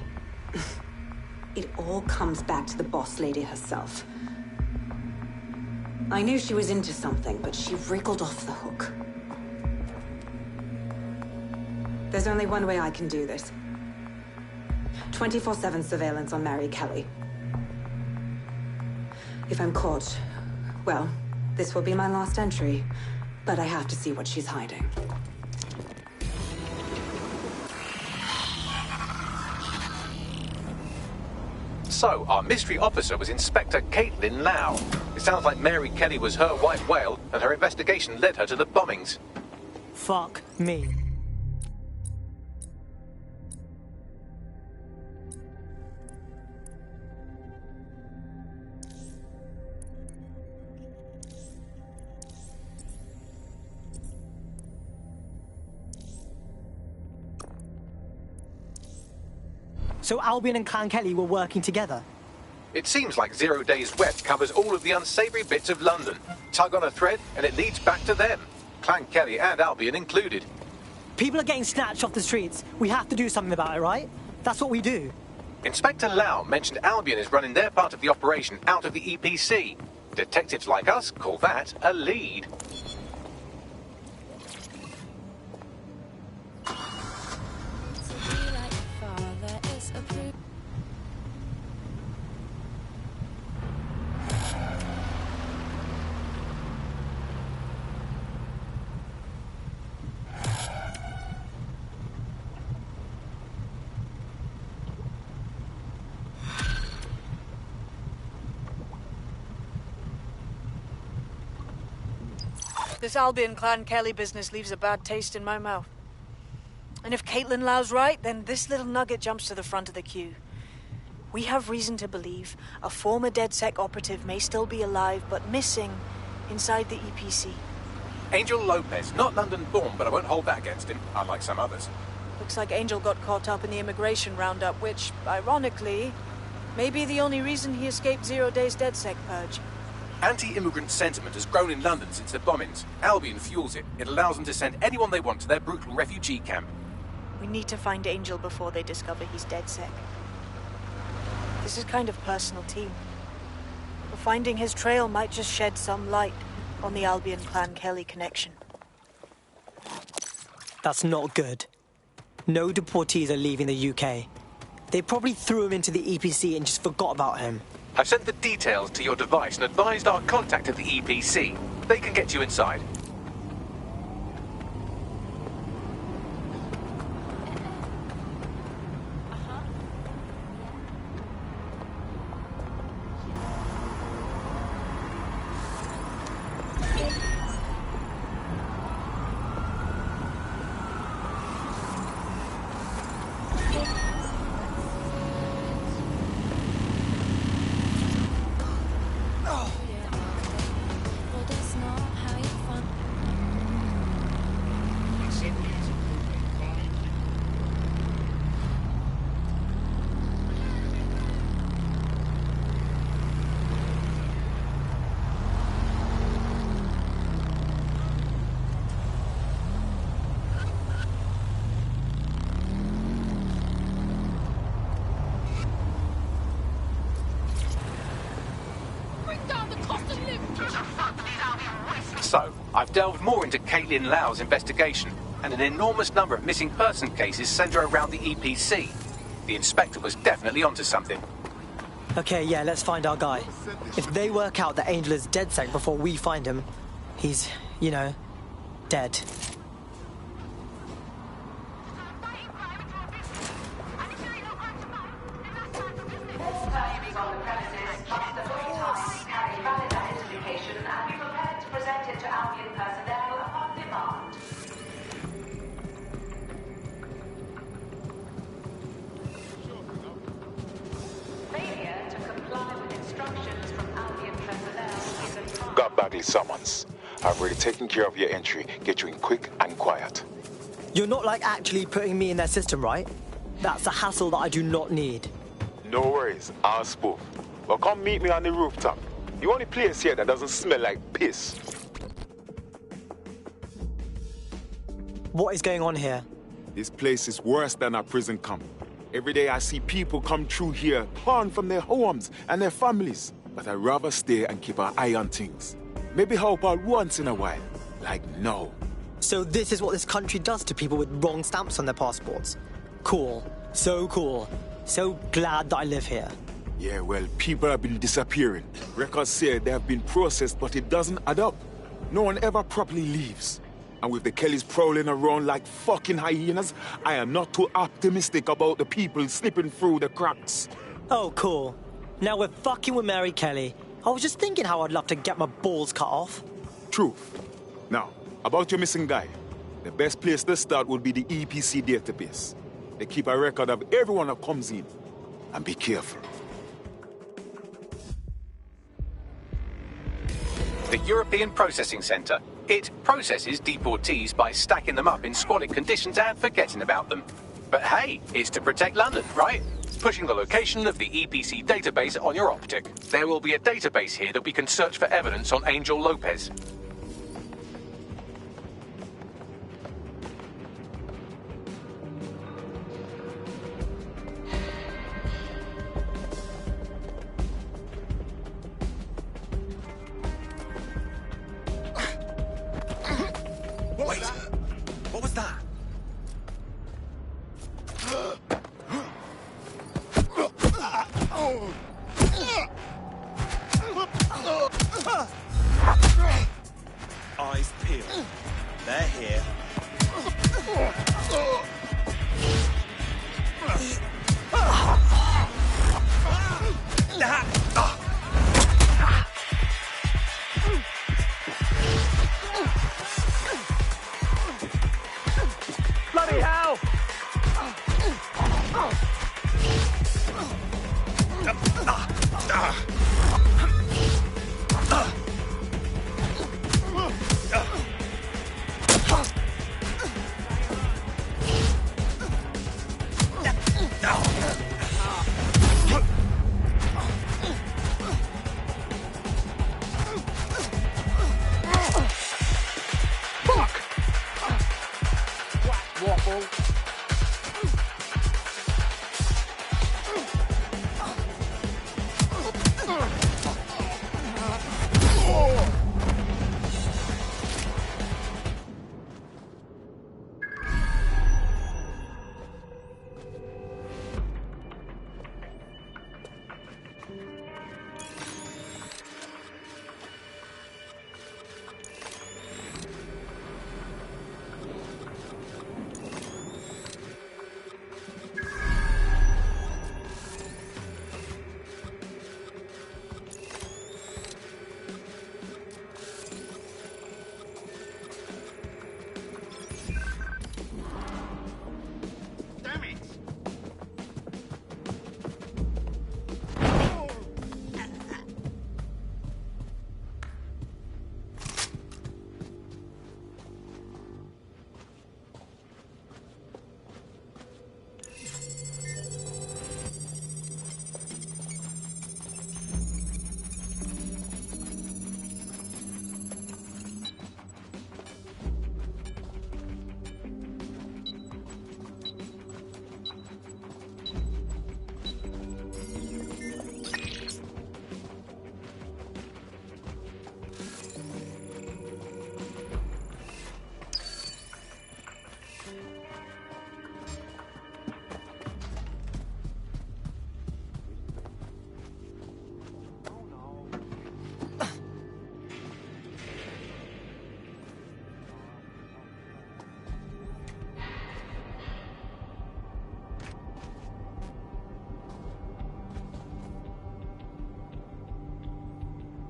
Speaker 22: It all comes back to the boss lady herself. I knew she was into something, but she wriggled off the hook. There's only one way I can do this. 24/7 surveillance on Mary Kelly. If I'm caught, well, this will be my last entry. But I have to see what she's hiding.
Speaker 3: So, our mystery officer was Inspector Caitlin Lau. It sounds like Mary Kelly was her white whale, and her investigation led her to the bombings.
Speaker 16: Fuck me. So Albion and Clan Kelly were working together?
Speaker 3: It seems like 0 Days Wet covers all of the unsavory bits of London. Tug on a thread, and it leads back to them. Clan Kelly and Albion included.
Speaker 16: People are getting snatched off the streets. We have to do something about it, right? That's what we do.
Speaker 3: Inspector Lau mentioned Albion is running their part of the operation out of the EPC. Detectives like us call that a lead.
Speaker 1: This Albion Clan Kelly business leaves a bad taste in my mouth. And if Caitlin Lau's right, then this little nugget jumps to the front of the queue. We have reason to believe a former DedSec operative may still be alive, but missing inside the EPC.
Speaker 3: Angel Lopez, not London-born, but I won't hold that against him, unlike some others.
Speaker 1: Looks like Angel got caught up in the immigration roundup, which, ironically, may be the only reason he escaped 0 days DedSec purge.
Speaker 3: Anti-immigrant sentiment has grown in London since the bombings. Albion fuels it. It allows them to send anyone they want to their brutal refugee camp.
Speaker 1: We need to find Angel before they discover he's DedSec. This is kind of personal, team. But finding his trail might just shed some light on the Albion Clan Kelly connection.
Speaker 16: That's not good. No deportees are leaving the UK. They probably threw him into the EPC and just forgot about him.
Speaker 3: I've sent the details to your device and advised our contact at the EPC. They can get you inside. So, I've delved more into Caitlin Lau's investigation, and an enormous number of missing person cases centre around the EPC. The inspector was definitely onto something.
Speaker 16: Okay, yeah, let's find our guy. If they work out that Angel is DedSec before we find him, he's, you know, dead.
Speaker 4: Got Bagley summons. I've already taken care of your entry. Get you in quick and quiet.
Speaker 16: You're not like actually putting me in their system, right? That's a hassle that I do not need.
Speaker 4: No worries, I'll spoof. Well, come meet me on the rooftop. The only place here that doesn't smell like piss.
Speaker 16: What is going on here?
Speaker 4: This place is worse than a prison camp. Every day I see people come through here, torn from their homes and their families. But I'd rather stay and keep an eye on things. Maybe help out once in a while. Like now.
Speaker 16: So this is what this country does to people with wrong stamps on their passports. Cool. So cool. So glad that I live here.
Speaker 4: Yeah, well, people have been disappearing. Records say they have been processed, but it doesn't add up. No one ever properly leaves. And with the Kellys prowling around like fucking hyenas, I am not too optimistic about the people slipping through the cracks.
Speaker 16: Oh, cool. Now we're fucking with Mary Kelly. I was just thinking how I'd love to get my balls cut off.
Speaker 4: Truth. Now, about your missing guy. The best place to start would be the EPC database. They keep a record of everyone that comes in. And be careful.
Speaker 3: The European Processing Centre. It processes deportees by stacking them up in squalid conditions and forgetting about them. But hey, it's to protect London, right? Pushing the location of the EPC database on your optic. There will be a database here that we can search for evidence on Angel Lopez.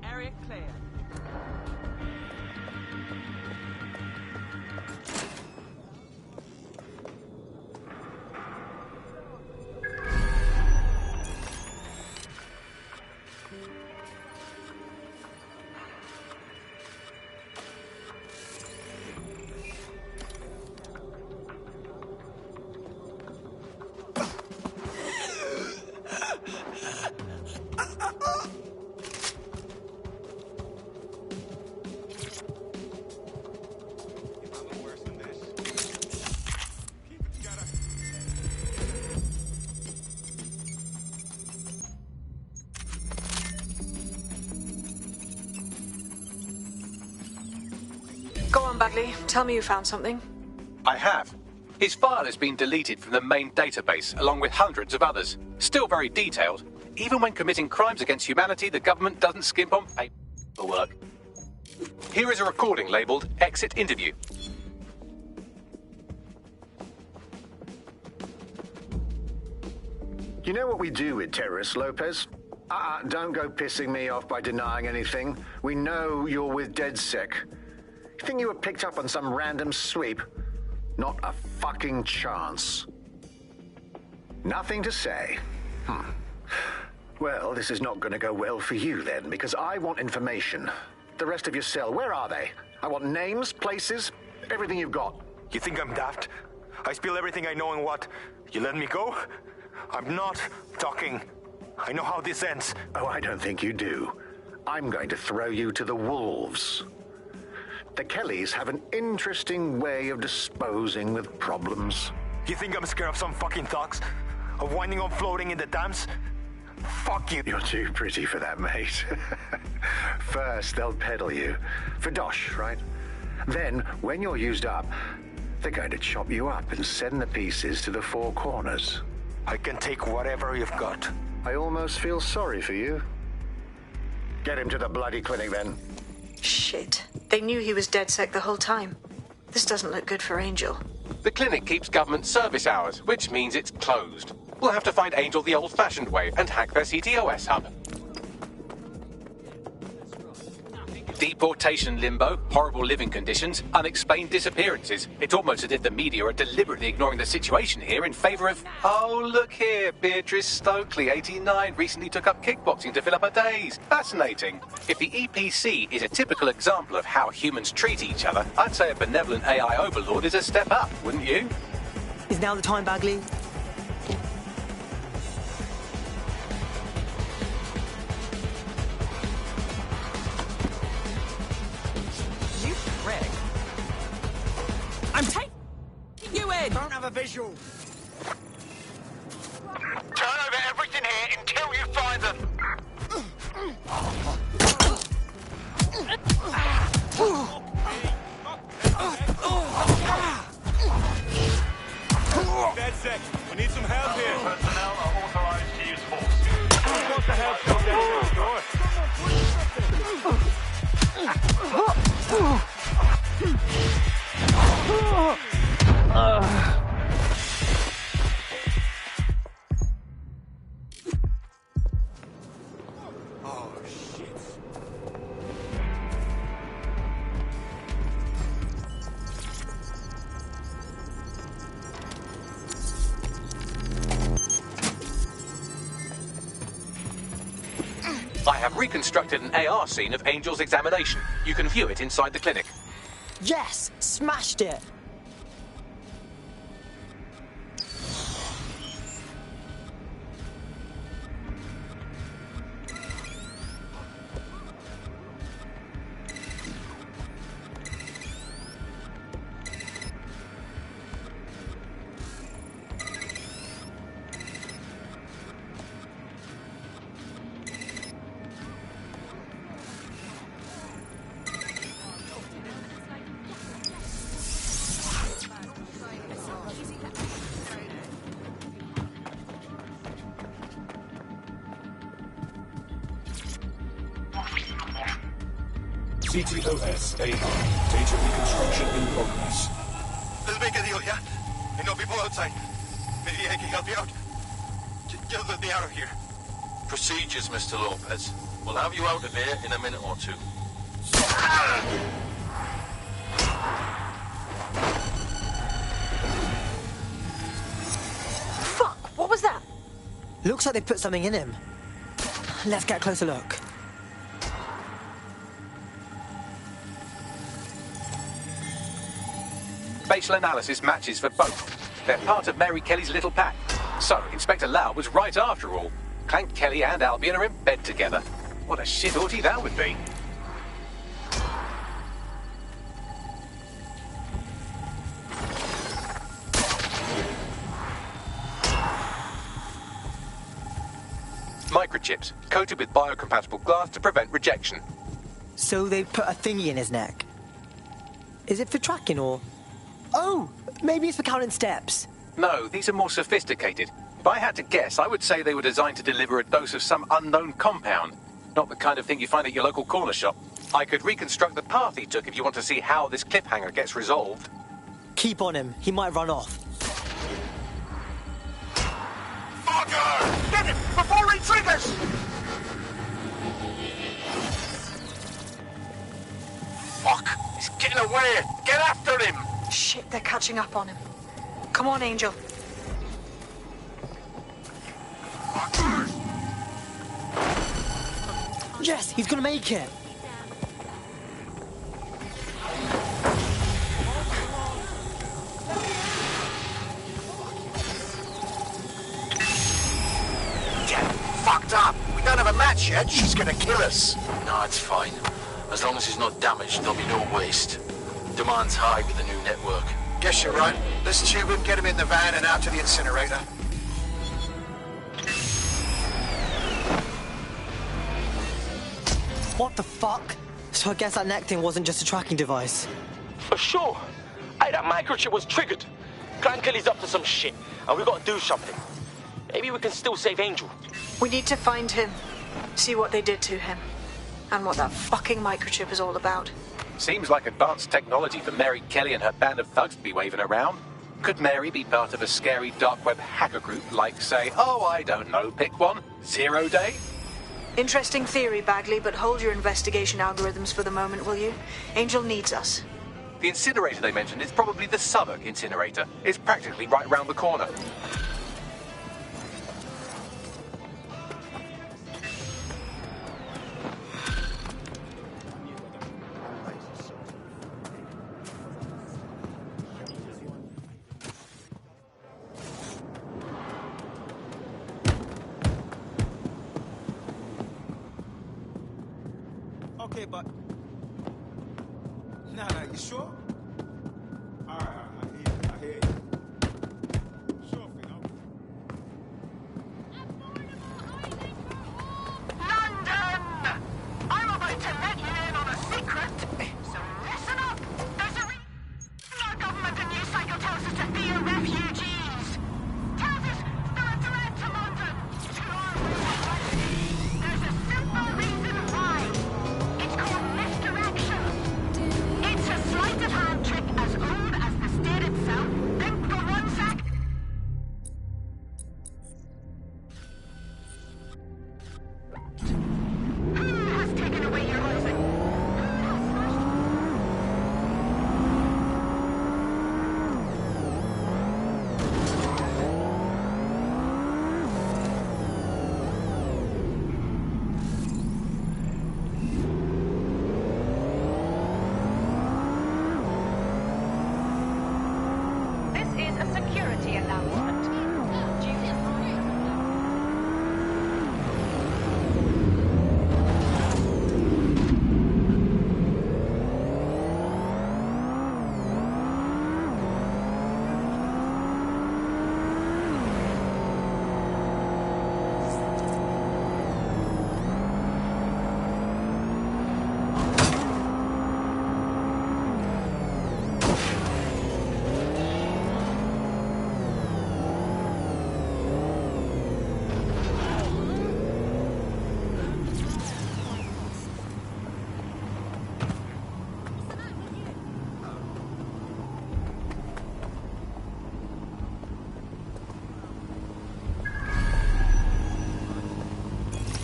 Speaker 18: Area clear.
Speaker 1: Go on, Bagley. Tell me you found something.
Speaker 3: I have. His file has been deleted from the main database, along with hundreds of others. Still very detailed. Even when committing crimes against humanity, the government doesn't skimp on paperwork. Here is a recording labeled Exit Interview.
Speaker 9: You know what we do with terrorists, Lopez? Don't go pissing me off by denying anything. We know you're with DedSec. You think you were picked up on some random sweep? Not a fucking chance. Nothing to say. Well, this is not going to go well for you then, because I want information. The rest of your cell, where are they? I want names, places, everything you've got.
Speaker 15: You think I'm daft? I spill everything I know and what? You let me go? I'm not talking. I know how this ends.
Speaker 9: Oh, I don't think you do. I'm going to throw you to the wolves. The Kellys have an interesting way of disposing with problems.
Speaker 15: You think I'm scared of some fucking thugs? Of winding up floating in the dams? Fuck you.
Speaker 9: You're too pretty for that, mate. First, they'll peddle you. For dosh, right? Then, when you're used up, they're going to chop you up and send the pieces to the four corners.
Speaker 15: I can take whatever you've got.
Speaker 9: I almost feel sorry for you. Get him to the bloody clinic, then.
Speaker 1: Shit. They knew he was DedSec the whole time. This doesn't look good for Angel.
Speaker 3: The clinic keeps government service hours, which means it's closed. We'll have to find Angel the old-fashioned way and hack their CTOS hub. Deportation limbo, horrible living conditions, unexplained disappearances. It's almost as if the media are deliberately ignoring the situation here in favour of... Oh, look here, Beatrice Stokely, 89, recently took up kickboxing to fill up her days. Fascinating. If the EPC is a typical example of how humans treat each other, I'd say a benevolent AI overlord is a step up, wouldn't you?
Speaker 16: Is now the time, Bagley?
Speaker 8: I'm taking you in!
Speaker 18: Don't have a visual.
Speaker 21: Turn over everything here until you find them.
Speaker 6: DedSec, we need some help here. Personnel are authorized to use force. Who wants to help shut down this door?
Speaker 19: Oh, shit.
Speaker 3: I have reconstructed an AR scene of Angel's examination. You can view it inside the clinic.
Speaker 16: Yes! Smashed it!
Speaker 2: CTOS AR. Data reconstruction in progress.
Speaker 21: Let's make a deal, yeah? And no people outside. Maybe I can help you out. Just let me out of here.
Speaker 10: Procedures, Mr. Lopez. We'll have you out of here in a minute or two.
Speaker 16: Fuck! What was that? Looks like they put something in him. Let's get a closer look.
Speaker 3: Facial analysis matches for both. They're part of Mary Kelly's little pack. So, Inspector Lau was right after all. Clank Kelly and Albion are in bed together. What a shit orgy that would be. Microchips, coated with biocompatible glass to prevent rejection.
Speaker 16: So they put a thingy in his neck. Is it for tracking or... Oh! Maybe it's for counting steps.
Speaker 3: No, these are more sophisticated. If I had to guess, I would say they were designed to deliver a dose of some unknown compound. Not the kind of thing you find at your local corner shop. I could reconstruct the path he took if you want to see how this cliffhanger gets resolved.
Speaker 16: Keep on him. He might run off.
Speaker 21: Fucker! Get him before he triggers! Fuck! He's getting away! Get after him!
Speaker 1: Shit, they're catching up on him. Come on, Angel.
Speaker 16: Yes, he's gonna make it.
Speaker 21: Get fucked up! We don't have a match yet. She's gonna kill us.
Speaker 10: No, it's fine. As long as he's not damaged, there'll be no waste. Demand's high with the new network.
Speaker 21: Guess you're right. Let's tube him, get him in the van and out to the incinerator.
Speaker 16: What the fuck? So I guess that neck thing wasn't just a tracking device.
Speaker 8: For sure. Hey, that microchip was triggered. Clan Kelly's up to some shit, and we gotta do something. Maybe we can still save Angel.
Speaker 1: We need to find him, see what they did to him, and what that fucking microchip is all about.
Speaker 3: Seems like advanced technology for Mary Kelly and her band of thugs to be waving around. Could Mary be part of a scary dark web hacker group like, say, oh, I don't know, pick one, 0 Day?
Speaker 1: Interesting theory, Bagley, but hold your investigation algorithms for the moment, will you? Angel needs us.
Speaker 3: The incinerator they mentioned is probably the Southwark incinerator. It's practically right round the corner.
Speaker 4: Okay, but... Nah, you sure? Alright, I hear you. Sure thing,
Speaker 20: London! I'm about to let you in on a secret, so listen up! There's a reason our government in New Cycle tells us to fear refugees. Tells us they're a threat to London, to our way of life. There's a simple reason why. It's called misdirection. It's a sleight of hand trick as old as the state itself. Think for 1 sec. Who has taken away your housing? This is a security announcement.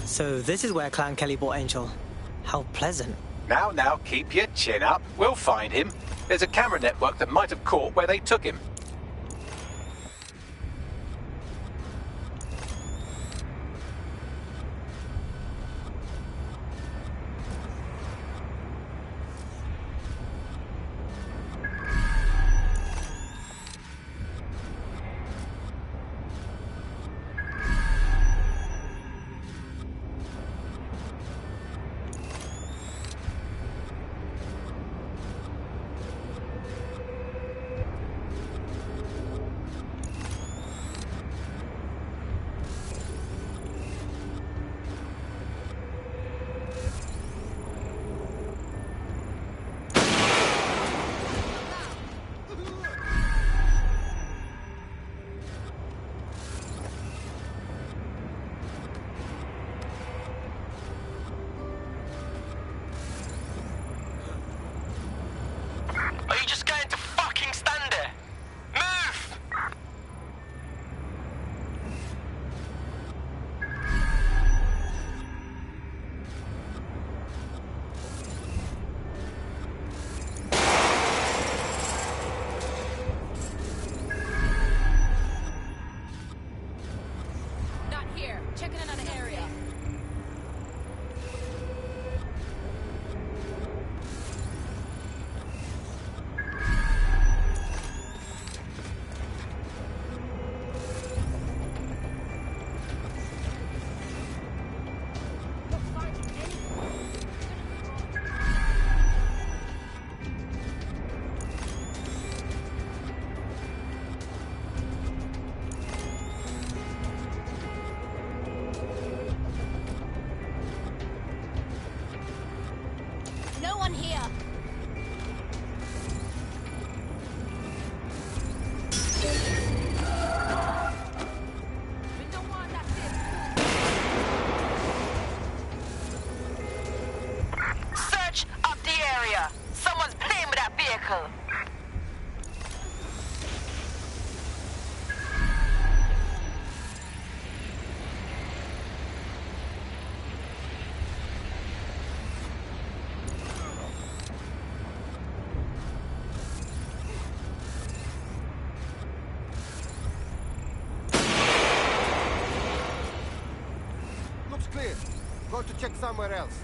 Speaker 16: So this is where Clan Kelly bought Angel. How pleasant.
Speaker 3: Now, keep your chin up. We'll find him. There's a camera network that might have caught where they took him.
Speaker 8: Are you just going to fucking stand there? Move!
Speaker 20: Not here. Checking another area. No one here.
Speaker 7: Search up the area. Someone's playing with that vehicle.
Speaker 5: clear. Go to check somewhere else.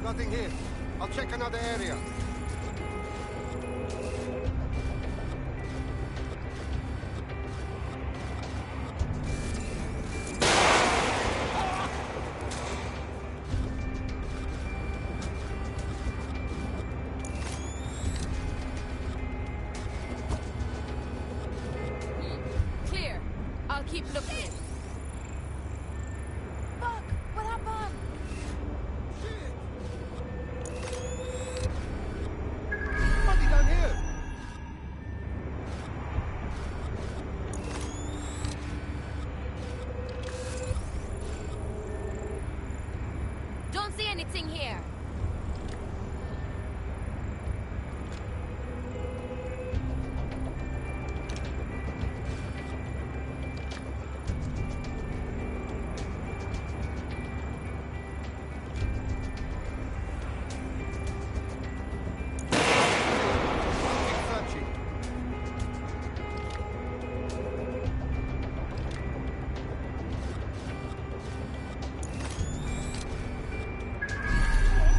Speaker 5: Nothing here. I'll check another area.
Speaker 12: Clear. I'll keep looking. Fuck! What happened?
Speaker 5: What have you done here?
Speaker 12: Don't see anything here.
Speaker 5: Searching.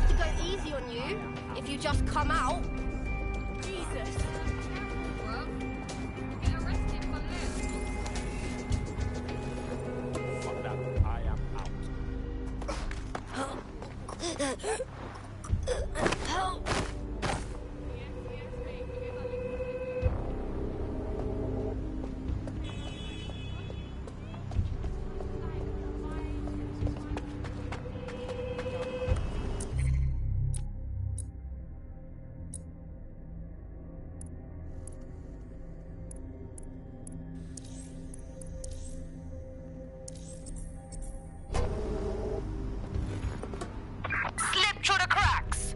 Speaker 12: To go easy on you if you just come out. Jesus. Well, get arrested for this.
Speaker 19: Fuck that. I am out.
Speaker 12: Help!
Speaker 7: Slip through the cracks.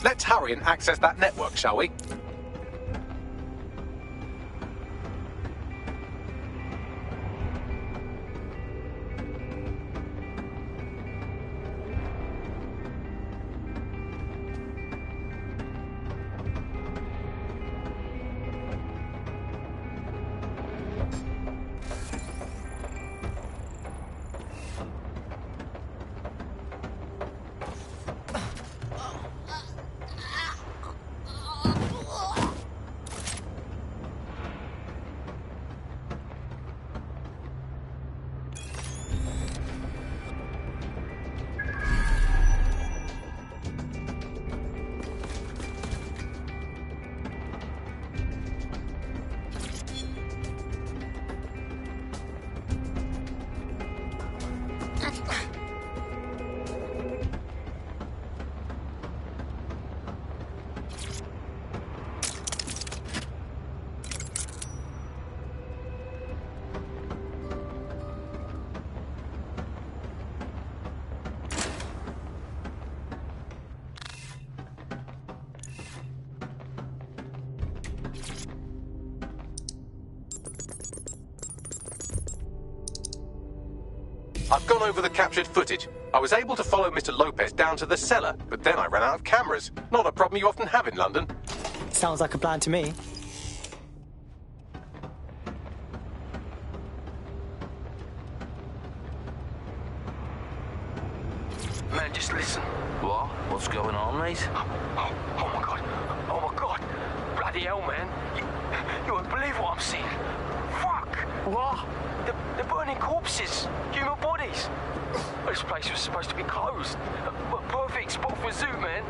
Speaker 3: Let's hurry and access that network, shall we? I've gone over the captured footage. I was able to follow Mr. Lopez down to the cellar, but then I ran out of cameras. Not a problem you often have in London.
Speaker 16: Sounds like a plan to me.
Speaker 8: Man, just listen. What? What's going on, mate? Oh my god. Oh my god. Bloody hell, man. You won't believe what I'm seeing. Fuck. What? They're burning corpses. Human bodies. This place was supposed to be closed. A perfect spot for a zoo, man.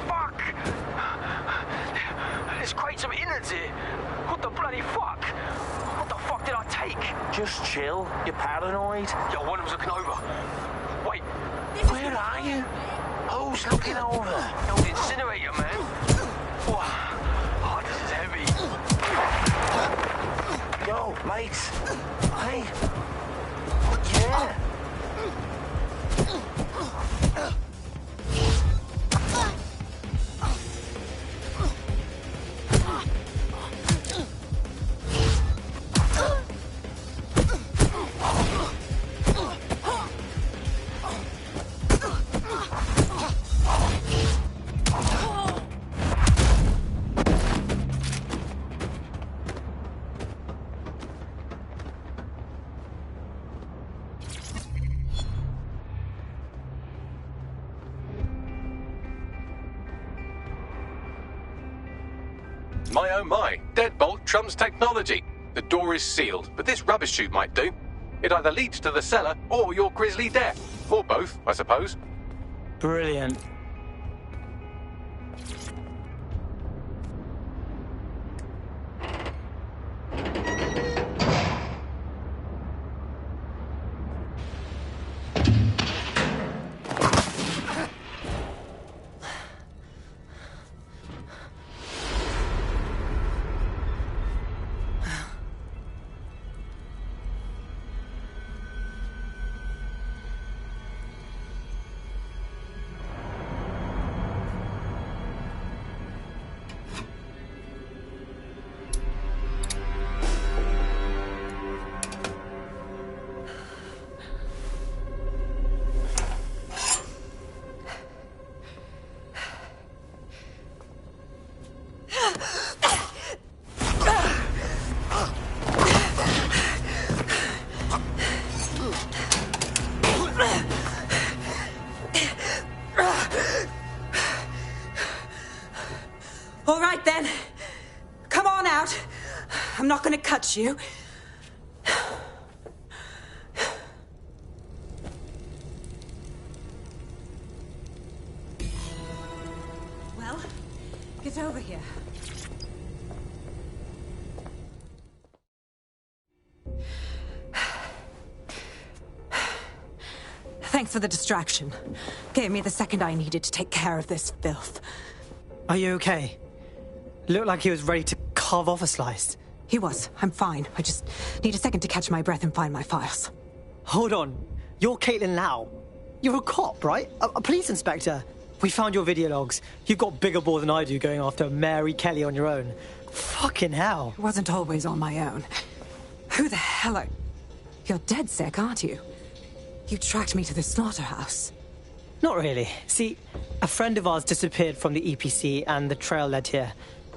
Speaker 8: Fuck. There's crates of innards here. What the bloody fuck? What the fuck did I take?
Speaker 10: Just chill. You're paranoid.
Speaker 8: Yo, one of them's looking over. Wait.
Speaker 10: Where are you? Who's looking over?
Speaker 8: Yo, the incinerator, man. Whoa. mate. Hey. Yeah.
Speaker 3: My oh my, deadbolt trumps technology. The door is sealed, but this rubbish chute might do. It either leads to the cellar or your grisly death. Or both, I suppose.
Speaker 16: Brilliant.
Speaker 22: All right, then. Come on out. I'm not going to cut you. Well, get over here. Thanks for the distraction. Gave me the second I needed to take care of this filth.
Speaker 16: Are you okay? Looked like he was ready to carve off a slice.
Speaker 22: He was. I'm fine. I just need a second to catch my breath and find my files.
Speaker 16: Hold on. You're Caitlin Lau. You're a cop, right? A police inspector. We found your video logs. You've got bigger balls than I do going after Mary Kelly on your own. Fucking hell.
Speaker 22: It wasn't always on my own. Who the hell are... You're dead sick, aren't you? You tracked me to the slaughterhouse.
Speaker 16: Not really. See, a friend of ours disappeared from the EPC and the trail led here.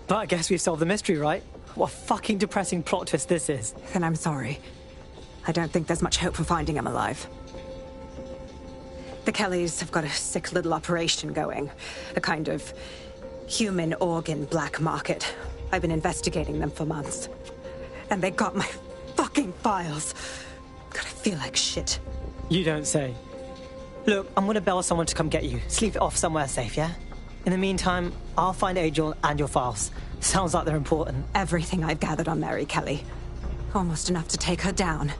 Speaker 16: But I guess we've solved the mystery, right? What a fucking depressing plot twist this is.
Speaker 22: Then I'm sorry. I don't think there's much hope for finding him alive. The Kellys have got a sick little operation going. A kind of human organ black market. I've been investigating them for months. And they got my fucking files. God, I feel like shit.
Speaker 16: You don't say. Look, I'm gonna bail someone to come get you. Sleep it off somewhere safe, yeah? In the meantime, I'll find Angel and your files. Sounds like they're important.
Speaker 22: Everything I've gathered on Mary Kelly. Almost enough to take her down.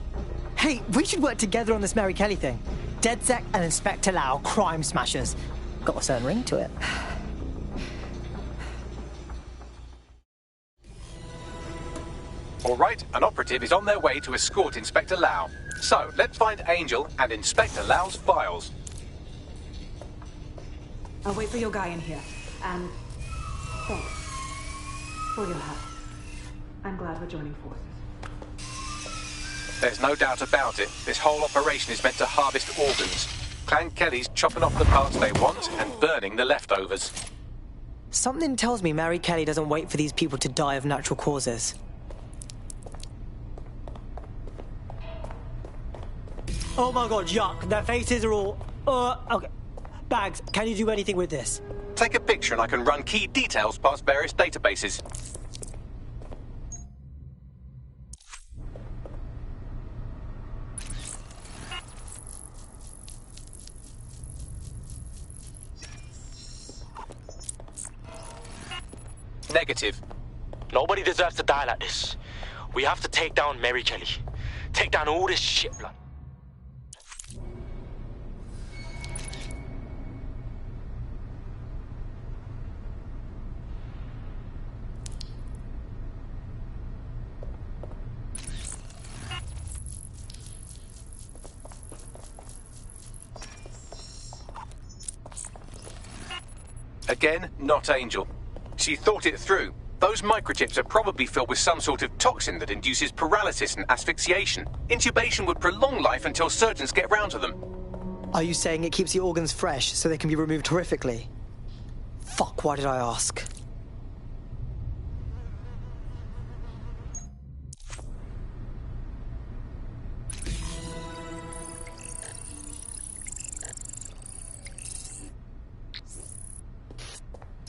Speaker 16: Hey, we should work together on this Mary Kelly thing. DedSec and Inspector Lau, crime smashers. Got a certain ring to it.
Speaker 3: All right, an operative is on their way to escort Inspector Lau. So, let's find Angel and Inspector Lau's files.
Speaker 22: I'll wait for your guy in here. And thanks for your help. I'm glad we're joining forces.
Speaker 3: There's no doubt about it. This whole operation is meant to harvest organs. Clan Kelly's chopping off the parts they want and burning the leftovers.
Speaker 16: Something tells me Mary Kelly doesn't wait for these people to die of natural causes. Oh my god, yuck. Their faces are all... okay. Bags, can you do anything with this?
Speaker 3: Take a picture and I can run key details past various databases. Negative.
Speaker 8: Nobody deserves to die like this. We have to take down Mary Kelly. Take down all this shit, blood.
Speaker 3: Again, not Angel. She thought it through. Those microchips are probably filled with some sort of toxin that induces paralysis and asphyxiation. Intubation would prolong life until surgeons get round to them.
Speaker 16: Are you saying it keeps the organs fresh so they can be removed horrifically? Fuck, why did I ask?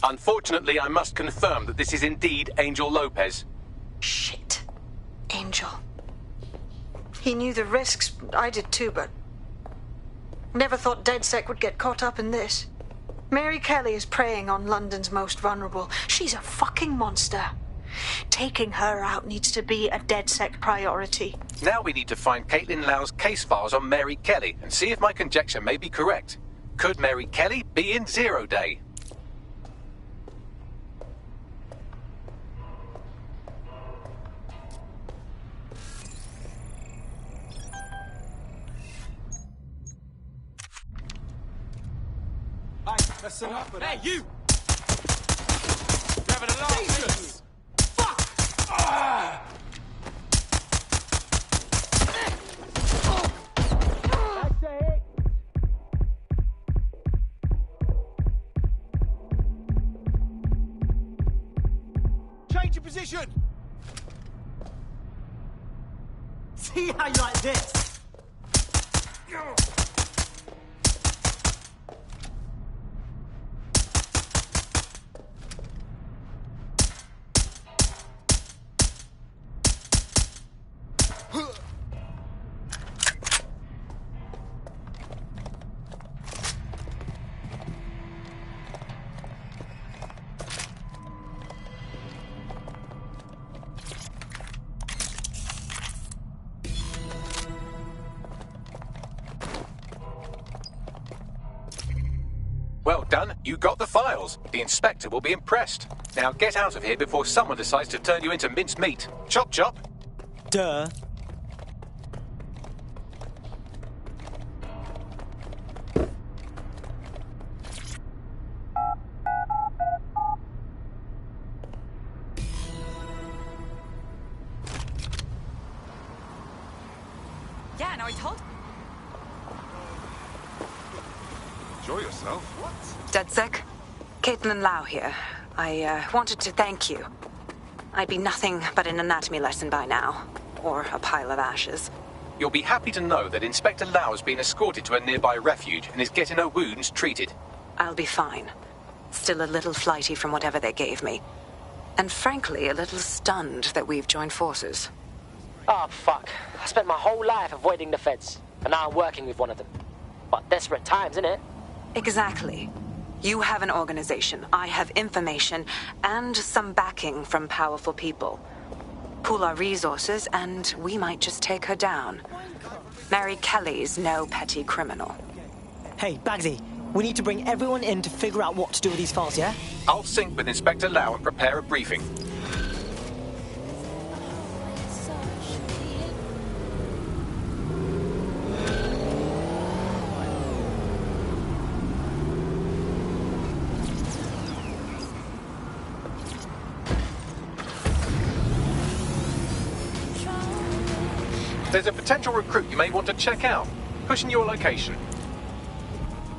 Speaker 3: Unfortunately, I must confirm that this is indeed Angel Lopez.
Speaker 1: Shit. Angel. He knew the risks. I did too, but... never thought DedSec would get caught up in this. Mary Kelly is preying on London's most vulnerable. She's a fucking monster. Taking her out needs to be a DedSec priority.
Speaker 3: Now we need to find Caitlin Lau's case files on Mary Kelly and see if my conjecture may be correct. Could Mary Kelly be in Zero Day?
Speaker 19: That's enough of that.
Speaker 18: Hey, you! You're having a laugh, Jesus! Fuck! That's it! Change your position!
Speaker 16: See how you like this?
Speaker 3: Well done, you got the files. The inspector will be impressed. Now get out of here before someone decides to turn you into minced meat. Chop chop.
Speaker 16: Duh.
Speaker 22: Yeah, no, I told...
Speaker 6: Enjoy yourself. What?
Speaker 22: DedSec? Caitlin Lau here. I wanted to thank you. I'd be nothing but an anatomy lesson by now. Or a pile of ashes.
Speaker 3: You'll be happy to know that Inspector Lau has been escorted to a nearby refuge and is getting her wounds treated.
Speaker 22: I'll be fine. Still a little flighty from whatever they gave me. And frankly, a little stunned that we've joined forces.
Speaker 11: Oh, fuck. I spent my whole life avoiding the feds, and now I'm working with one of them. But desperate times, innit?
Speaker 22: Exactly. You have an organization, I have information, and some backing from powerful people. Pool our resources, and we might just take her down. Mary Kelly's no petty criminal.
Speaker 16: Hey, Bagsy, we need to bring everyone in to figure out what to do with these files, yeah?
Speaker 3: I'll sync with Inspector Lau and prepare a briefing. There's a potential recruit you may want to check out. Pushing your location.